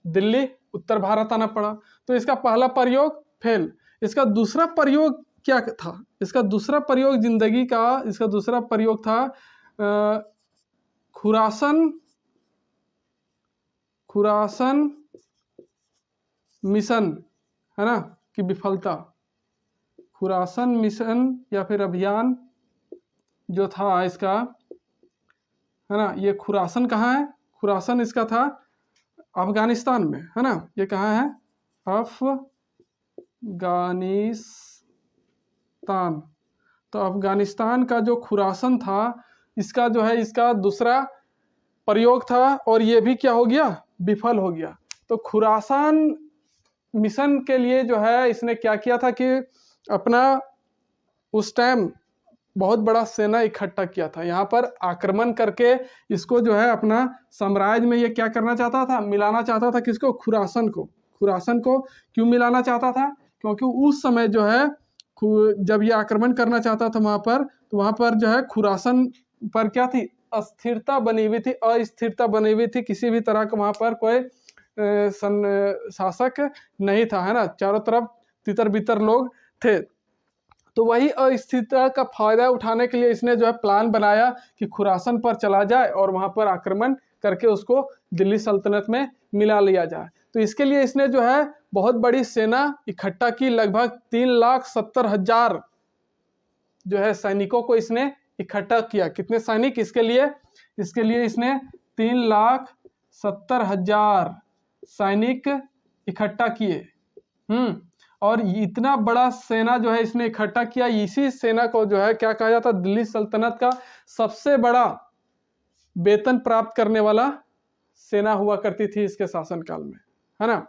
S1: दिल्ली, उत्तर भारत आना पड़ा। तो इसका पहला प्रयोग फेल। इसका दूसरा प्रयोग क्या था? इसका दूसरा प्रयोग जिंदगी का इसका दूसरा प्रयोग था खुरासन मिशन, है ना, की विफलता। खुरासन मिशन या फिर अभियान जो था इसका, है ना, ये खुरासन कहाँ है? खुरासन इसका था अफगानिस्तान में, है ना। ये कहाँ है? अफगानिस्तान। तो अफगानिस्तान का जो खुरासन था इसका जो है इसका दूसरा प्रयोग था और ये भी क्या हो गया? विफल हो गया। तो खुरासान मिशन के लिए जो है इसने क्या किया था कि अपना उस टाइम बहुत बड़ा सेना इकट्ठा किया था, यहाँ पर आक्रमण करके इसको जो है अपना साम्राज्य में ये क्या करना चाहता था? मिलाना चाहता था। किसको? खुरासन को। खुरासन को क्यों मिलाना चाहता था? क्योंकि उस समय जो है जब ये आक्रमण करना चाहता था वहां पर, तो वहां पर जो है खुरासन पर क्या थी? अस्थिरता बनी हुई थी, अस्थिरता बनी हुई थी। किसी भी तरह का वहां पर कोई शासक नहीं था, है ना। चारों तरफ तितर बितर लोग थे। तो वही अस्थिरता का फायदा उठाने के लिए इसने जो है प्लान बनाया कि खुरासन पर चला जाए और वहां पर आक्रमण करके उसको दिल्ली सल्तनत में मिला लिया जाए। तो इसके लिए इसने जो है बहुत बड़ी सेना इकट्ठा की। लगभग 3,70,000 जो है सैनिकों को इसने इकट्ठा किया। कितने सैनिक? इसके लिए इसने 3,70,000 सैनिक इकट्ठा किए। और इतना बड़ा सेना जो है इसने इकट्ठा किया। इसी सेना को जो है क्या कहा जाता? दिल्ली सल्तनत का सबसे बड़ा वेतन प्राप्त करने वाला सेना हुआ करती थी इसके शासनकाल में, है ना।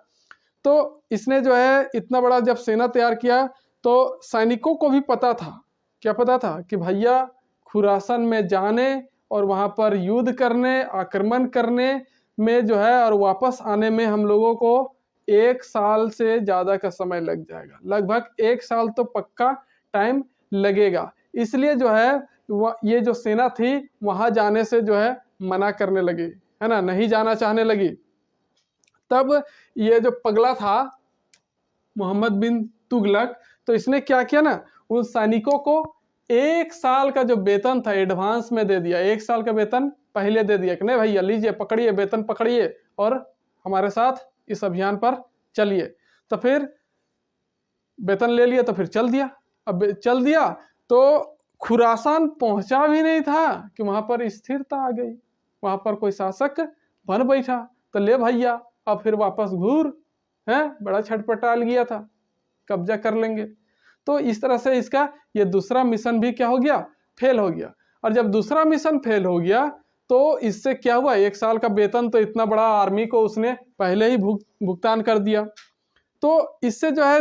S1: तो इसने जो है इतना बड़ा जब सेना तैयार किया तो सैनिकों को भी पता था। क्या पता था? कि भैया खुरासन में जाने और वहां पर युद्ध करने, आक्रमण करने में जो है और वापस आने में हम लोगों को 1 साल से ज्यादा का समय लग जाएगा। लगभग 1 साल तो पक्का टाइम लगेगा। इसलिए जो है ये जो सेना थी वहां जाने से जो है मना करने लगी, है ना, नहीं जाना चाहने लगी। तब ये जो पगला था मोहम्मद बिन तुगलक, तो इसने क्या किया ना, उन सैनिकों को 1 साल का जो वेतन था एडवांस में दे दिया। 1 साल का वेतन पहले दे दिया कि नहीं भैया लीजिए, पकड़िए, वेतन पकड़िए और हमारे साथ इस अभियान पर चलिए। तो फिर वेतन ले लिया तो फिर चल दिया। अब चल दिया तो खुरासान पहुंचा भी नहीं था कि वहां पर स्थिरता आ गई, वहां पर कोई शासक बन बैठा। तो ले भैया अब फिर वापस घूर, है, बड़ा छटपटा गया था, कब्जा कर लेंगे। तो इस तरह से इसका ये दूसरा मिशन भी क्या हो गया? फेल हो गया। और जब दूसरा मिशन फेल हो गया तो इससे क्या हुआ, 1 साल का वेतन तो इतना बड़ा आर्मी को उसने पहले ही भुगतान कर दिया। तो इससे जो है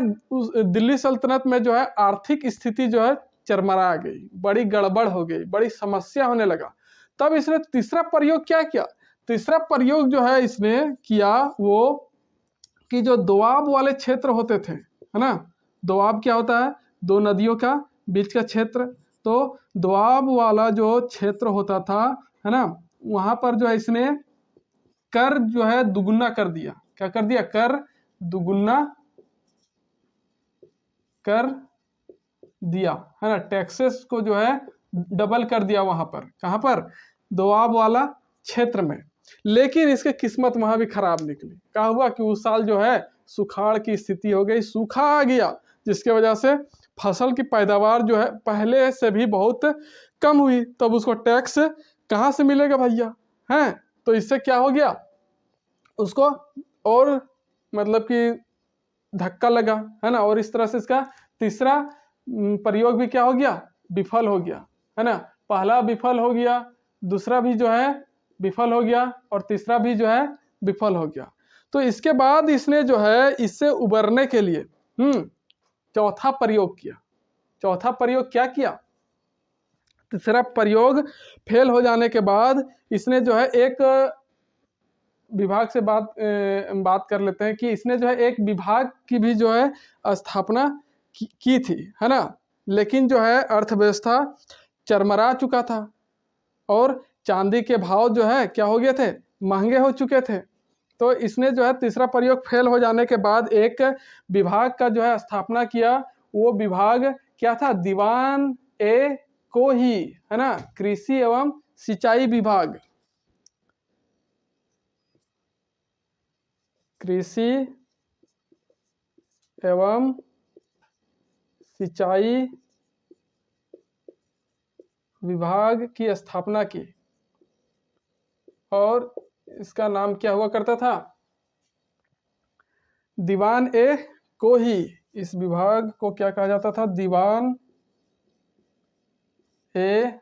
S1: दिल्ली सल्तनत में जो है आर्थिक स्थिति जो है चरमरा गई, बड़ी गड़बड़ हो गई, बड़ी समस्या होने लगा। तब इसने तीसरा प्रयोग क्या किया, तीसरा प्रयोग जो है इसने किया वो कि जो दोआब वाले क्षेत्र होते थे, है ना, दोआब क्या होता है, 2 नदियों का बीच का क्षेत्र, तो दोआब वाला जो क्षेत्र होता था, है ना, वहां पर जो है इसने कर जो है दुगुना कर दिया। क्या कर दिया, कर दुगुना कर दिया, है ना, टैक्सेस को जो है डबल कर दिया वहां पर। कहां पर, दोआब वाला क्षेत्र में। लेकिन इसकी किस्मत वहां भी खराब निकली। क्या हुआ कि उस साल जो है सुखाड़ की स्थिति हो गई, सूखा आ गया, जिसके वजह से फसल की पैदावार जो है पहले से भी बहुत कम हुई। तब उसको टैक्स कहाँ से मिलेगा भैया, हैं, तो इससे क्या हो गया, उसको और मतलब कि धक्का लगा, है ना, और इस तरह से इसका तीसरा प्रयोग भी क्या हो गया, विफल हो गया, है ना। पहला विफल हो गया, दूसरा भी जो है विफल हो गया, और तीसरा भी जो है विफल हो गया। तो इसके बाद इसने जो है इससे उबरने के लिए चौथा प्रयोग किया। चौथा प्रयोग क्या किया, तीसरा प्रयोग फेल हो जाने के बाद इसने जो है एक विभाग से बात कर लेते हैं कि इसने जो है एक विभाग की भी जो है स्थापना की थी, है ना। लेकिन जो है अर्थव्यवस्था चरमरा चुका था और चांदी के भाव जो है क्या हो गए थे, महंगे हो चुके थे। तो इसने जो है तीसरा प्रयोग फेल हो जाने के बाद एक विभाग का जो है स्थापना किया। वो विभाग क्या था, दीवान ए कोही, है ना, कृषि एवं सिंचाई विभाग। कृषि एवं सिंचाई विभाग की स्थापना की, और इसका नाम क्या हुआ करता था, दीवान ए कोही। इस विभाग को क्या कहा जाता था, दीवान ए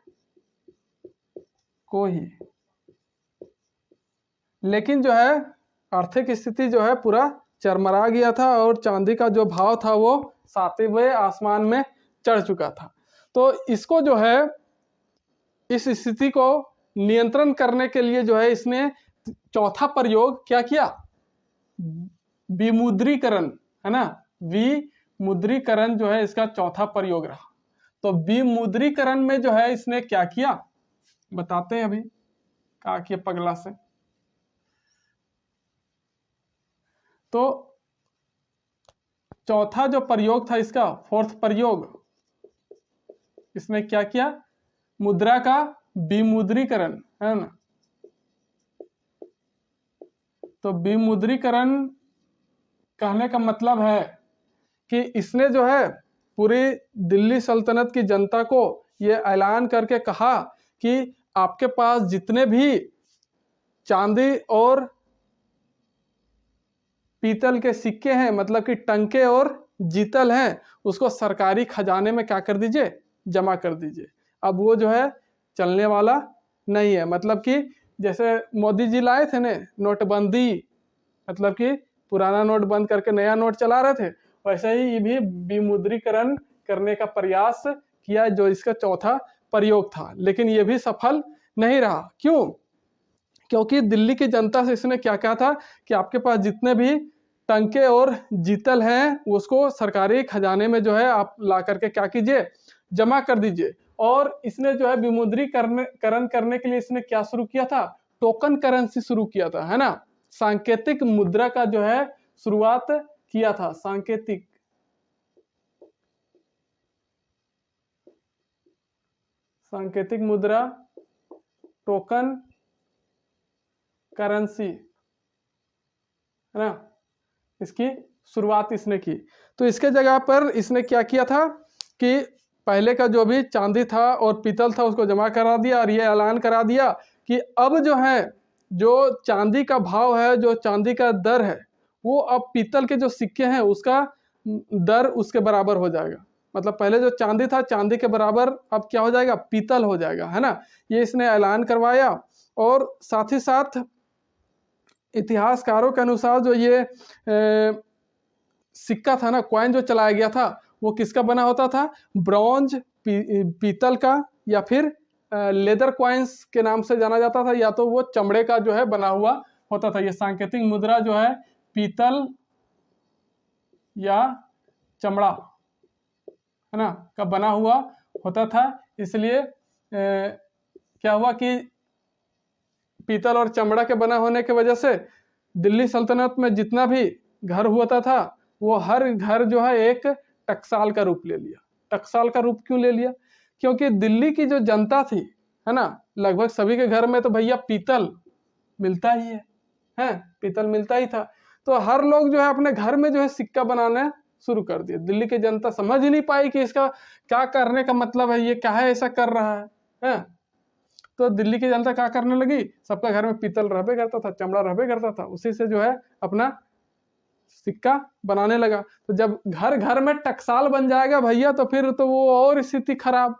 S1: कोही। लेकिन जो है आर्थिक स्थिति जो है पूरा चरमरा गया था और चांदी का जो भाव था वो 7वें आसमान में चढ़ चुका था। तो इसको जो है इस स्थिति को नियंत्रण करने के लिए जो है इसने चौथा प्रयोग क्या किया, विमुद्रीकरण, है ना, विमुद्रीकरण जो है इसका चौथा प्रयोग रहा। तो विमुद्रीकरण में जो है इसने क्या किया बताते हैं, अभी क्या किया पगला से। तो चौथा जो प्रयोग था इसका, फोर्थ प्रयोग, इसने क्या किया, मुद्रा का विमुद्रीकरण, है ना। तो विमुद्रीकरण कहने का मतलब है कि इसने जो है पूरी दिल्ली सल्तनत की जनता को ये ऐलान करके कहा कि आपके पास जितने भी चांदी और पीतल के सिक्के हैं, मतलब कि टंके और जीतल हैं, उसको सरकारी खजाने में क्या कर दीजिए, जमा कर दीजिए। अब वो जो है चलने वाला नहीं है। मतलब कि जैसे मोदी जी लाए थे ने नोटबंदी, मतलब कि पुराना नोट बंद करके नया नोट चला रहे थे, वैसे ही ये भी विमुद्रीकरण करने का प्रयास किया, जो इसका चौथा प्रयोग था। लेकिन ये भी सफल नहीं रहा। क्यों? क्योंकि दिल्ली की जनता से इसने क्या कहा था कि आपके पास जितने भी टंके और जीतल हैं उसको सरकारी खजाने में जो है आप ला करके क्या कीजिए, जमा कर दीजिए। और इसने जो है विमुद्रीकरण करने के लिए इसने क्या शुरू किया था, टोकन करेंसी शुरू किया था, है ना। सांकेतिक मुद्रा का जो है शुरुआत किया था। सांकेतिक मुद्रा, टोकन करेंसी, है ना, इसकी शुरुआत इसने की। तो इसके जगह पर इसने क्या किया था कि पहले का जो भी चांदी था और पीतल था उसको जमा करा दिया और ये ऐलान करा दिया कि अब जो है जो चांदी का भाव है, जो चांदी का दर है, वो अब पीतल के जो सिक्के हैं उसका दर उसके बराबर हो जाएगा। मतलब पहले जो चांदी था, चांदी के बराबर अब क्या हो जाएगा, पीतल हो जाएगा, है ना। ये इसने ऐलान करवाया और साथ ही साथ इतिहासकारों के अनुसार जो ये सिक्का था ना, कॉइन जो चलाया गया था, वो किसका बना होता था? ब्रॉन्ज, पीतल का, या फिर लेदर कॉइन्स के नाम से जाना जाता था, या तो वो चमड़े का जो है बना हुआ होता था। ये सांकेतिक मुद्रा जो है पीतल या चमड़ा, है ना, का बना हुआ होता था। इसलिए क्या हुआ कि पीतल और चमड़ा के बना होने की वजह से दिल्ली सल्तनत में जितना भी घर होता था, वो हर घर जो है एक टकसाल का रूप ले लिया। टकसाल का रूप क्यों ले लिया? क्योंकि दिल्ली की जो जनता थी, है ना, लगभग सभी के घर में तो भैया पीतल मिलता ही है, पीतल मिलता ही था। तो हर लोग जो है अपने घर में जो है सिक्का बनाना शुरू कर दिया। दिल्ली की जनता समझ ही नहीं पाई कि इसका क्या करने का मतलब है, ये क्या है ऐसा कर रहा है। तो दिल्ली की जनता क्या करने लगी, सबका घर में पीतल रहबे करता था, चमड़ा रहबे करता था, उसी से जो है अपना सिक्का बनाने लगा। तो जब घर घर में टकसाल बन जाएगा भैया, तो फिर तो वो और स्थिति खराब,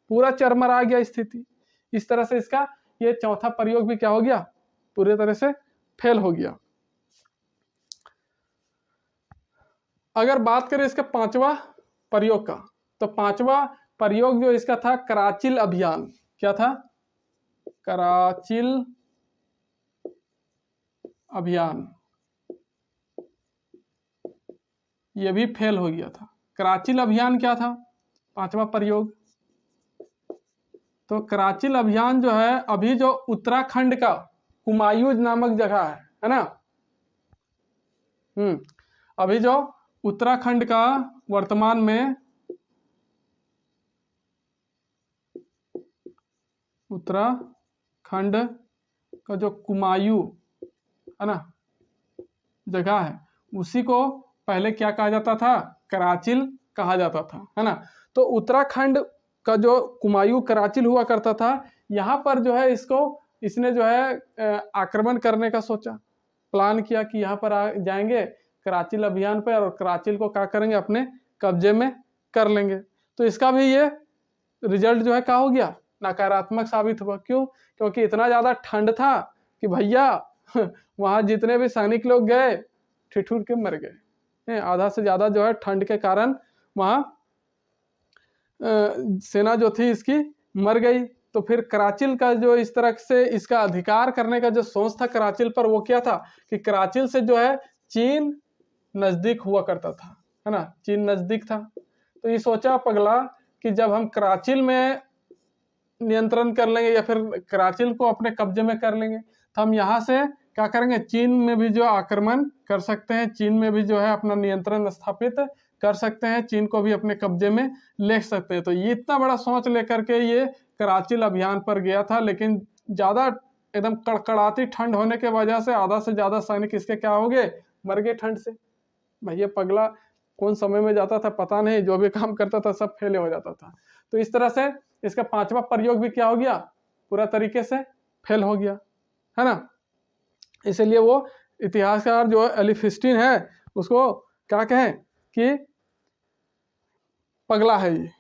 S1: पूरा चरमरा गया स्थिति। इस तरह से इसका ये चौथा प्रयोग भी क्या हो गया, पूरी तरह से फेल हो गया। अगर बात करें इसका पांचवा प्रयोग का, तो पांचवा प्रयोग जो इसका था कराचिल अभियान। क्या था? कराचिल अभियान। ये भी फेल हो गया था। कराचिल अभियान क्या था? पांचवा प्रयोग। तो कराचिल अभियान जो है, अभी जो उत्तराखंड का कुमायूं नामक जगह है ना, अभी जो उत्तराखंड का वर्तमान में उत्तराखंड का जो कुमायूं है ना जगह है, उसी को पहले क्या कहा जाता था? कराचिल कहा जाता था, है ना। तो उत्तराखंड का जो कुमायूं कराचिल हुआ करता था, यहाँ पर जो है इसने जो है आक्रमण करने का सोचा, प्लान किया कि यहाँ पर जाएंगे कराचिल अभियान पर और कराचिल को क्या करेंगे, अपने कब्जे में कर लेंगे। तो इसका भी ये रिजल्ट जो है क्या हो गया, नकारात्मक साबित हुआ। क्यों? क्योंकि इतना ज्यादा ठंड था कि भैया वहां जितने भी सैनिक लोग गए ठिठुर के मर गए। आधा से ज्यादा जो है ठंड के कारण वहां सेना जो थी इसकी मर गई। तो फिर कराचिल का जो इस तरह से इसका अधिकार करने का जो सोच था कराचिल पर, वो क्या था कि कराचिल से जो है चीन नजदीक हुआ करता था, है ना, चीन नजदीक था। तो ये सोचा पगला कि जब हम कराचिल में नियंत्रण कर लेंगे या फिर कराचिल को अपने कब्जे में कर लेंगे, तो हम यहाँ से क्या करेंगे, चीन में भी जो आक्रमण कर सकते हैं, चीन में भी जो है अपना नियंत्रण स्थापित कर सकते हैं, चीन को भी अपने कब्जे में ले सकते हैं। तो ये इतना बड़ा सोच लेकर के ये कराचिल अभियान पर गया था। लेकिन ज्यादा एकदम कड़कड़ाती ठंड होने के वजह से आधा से ज्यादा सैनिक इसके क्या हो गए, मर गए ठंड से। भैया पगला कौन समय में जाता था पता नहीं, जो भी काम करता था सब फेल हो जाता था। तो इस तरह से इसका पांचवा प्रयोग भी क्या हो गया, पूरा तरीके से फेल हो गया, है ना। इसलिए वो इतिहासकार जो एलिफिस्टिन है उसको क्या कहें कि पगला है। ये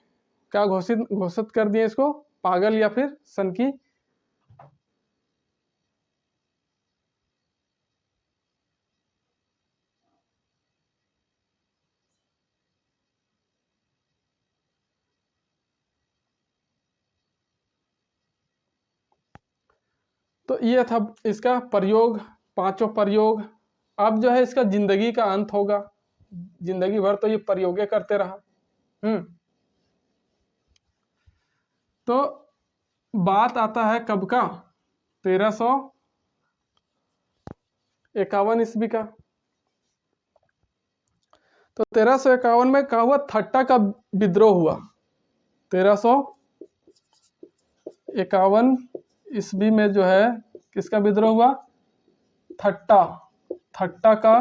S1: क्या घोषित कर दिए इसको, पागल या फिर सनकी। तो ये था इसका प्रयोग, पांचों प्रयोग। अब जो है इसका जिंदगी का अंत होगा, जिंदगी भर तो ये प्रयोगे करते रहा। तो बात आता है कब का, 1351 ईस्वी का। तो 1351 में क्या हुआ, थट्टा का विद्रोह हुआ। 1351 ईस्वी में जो है किसका विद्रोह हुआ, थट्टा का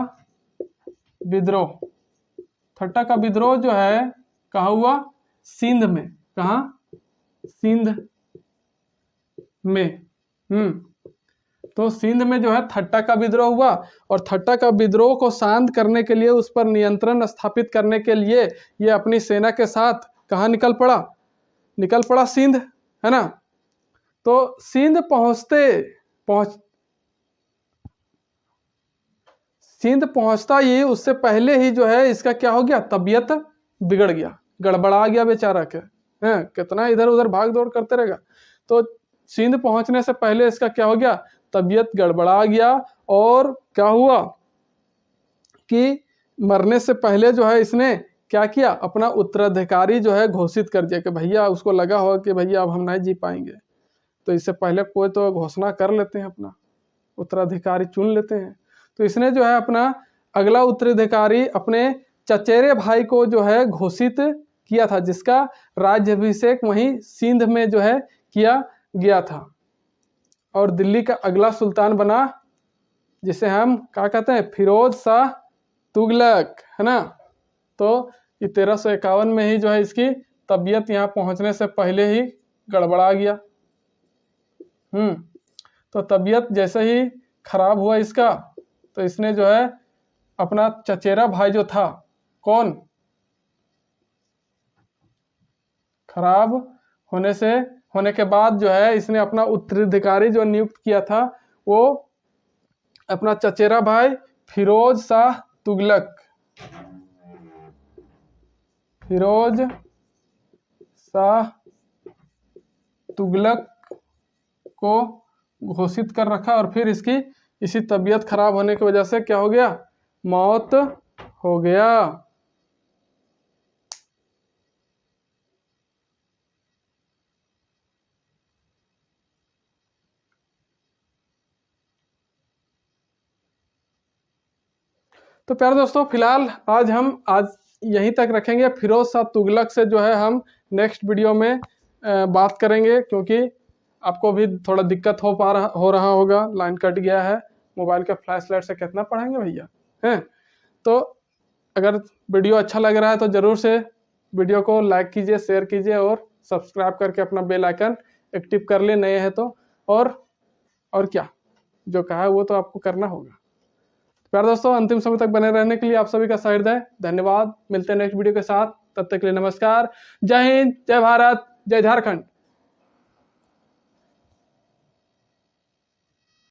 S1: विद्रोह। थट्टा का विद्रोह जो है कहाँ हुआ, सिंध में। कहाँ, सिंध में। तो सिंध में जो है थट्टा का विद्रोह हुआ, और थट्टा का विद्रोह को शांत करने के लिए, उस पर नियंत्रण स्थापित करने के लिए ये अपनी सेना के साथ कहाँ निकल पड़ा सिंध, है ना। तो सिंध पहुंचता ही उससे पहले ही जो है इसका क्या हो गया, तबीयत बिगड़ गया, गड़बड़ा गया बेचारा के, हैं कितना इधर उधर भाग दौड़ करते रहेगा। तो सिंध पहुंचने से पहले इसका क्या हो गया, तबीयत गड़बड़ा गया, और क्या हुआ कि मरने से पहले जो है इसने क्या किया, अपना उत्तराधिकारी जो है घोषित कर दिया कि भैया, उसको लगा होगा कि भैया अब हम नहीं जी पाएंगे, तो इससे पहले कोई तो घोषणा कर लेते हैं, अपना उत्तराधिकारी चुन लेते हैं। तो इसने जो है अपना अगला उत्तराधिकारी अपने चचेरे भाई को जो है घोषित किया था, जिसका राज्याभिषेक वहीं सिंध में जो है किया गया था, और दिल्ली का अगला सुल्तान बना, जिसे हम क्या कहते हैं, फिरोज शाह तुगलक, है ना। तो ये 1351 में ही जो है इसकी तबीयत यहाँ पहुंचने से पहले ही गड़बड़ा गया। तो तबीयत जैसे ही खराब हुआ इसका, तो इसने जो है अपना चचेरा भाई जो था, कौन, खराब होने के बाद जो है इसने अपना उत्तराधिकारी जो नियुक्त किया था, वो अपना चचेरा भाई फिरोज शाह तुगलक, फिरोज शाह तुगलक को घोषित कर रखा, और फिर इसकी इसी तबीयत खराब होने की वजह से क्या हो गया, मौत हो गया। तो प्यारे दोस्तों, फिलहाल आज यहीं तक रखेंगे। फिरोज शाह तुगलक से जो है हम नेक्स्ट वीडियो में बात करेंगे, क्योंकि आपको भी थोड़ा दिक्कत हो रहा होगा, लाइन कट गया है, मोबाइल के फ्लैश लाइट से कितना पढ़ेंगे भैया, हैं। तो अगर वीडियो अच्छा लग रहा है तो ज़रूर से वीडियो को लाइक कीजिए, शेयर कीजिए, और सब्सक्राइब करके अपना बेल आइकन एक्टिव कर ले, नए हैं तो। और क्या जो कहा है वो तो आपको करना होगा। प्यारे दोस्तों, अंतिम समय तक बने रहने के लिए आप सभी का सहृदय धन्यवाद। मिलते हैं नेक्स्ट वीडियो के साथ, तब तक के लिए नमस्कार। जय हिंद, जय भारत, जय झारखंड।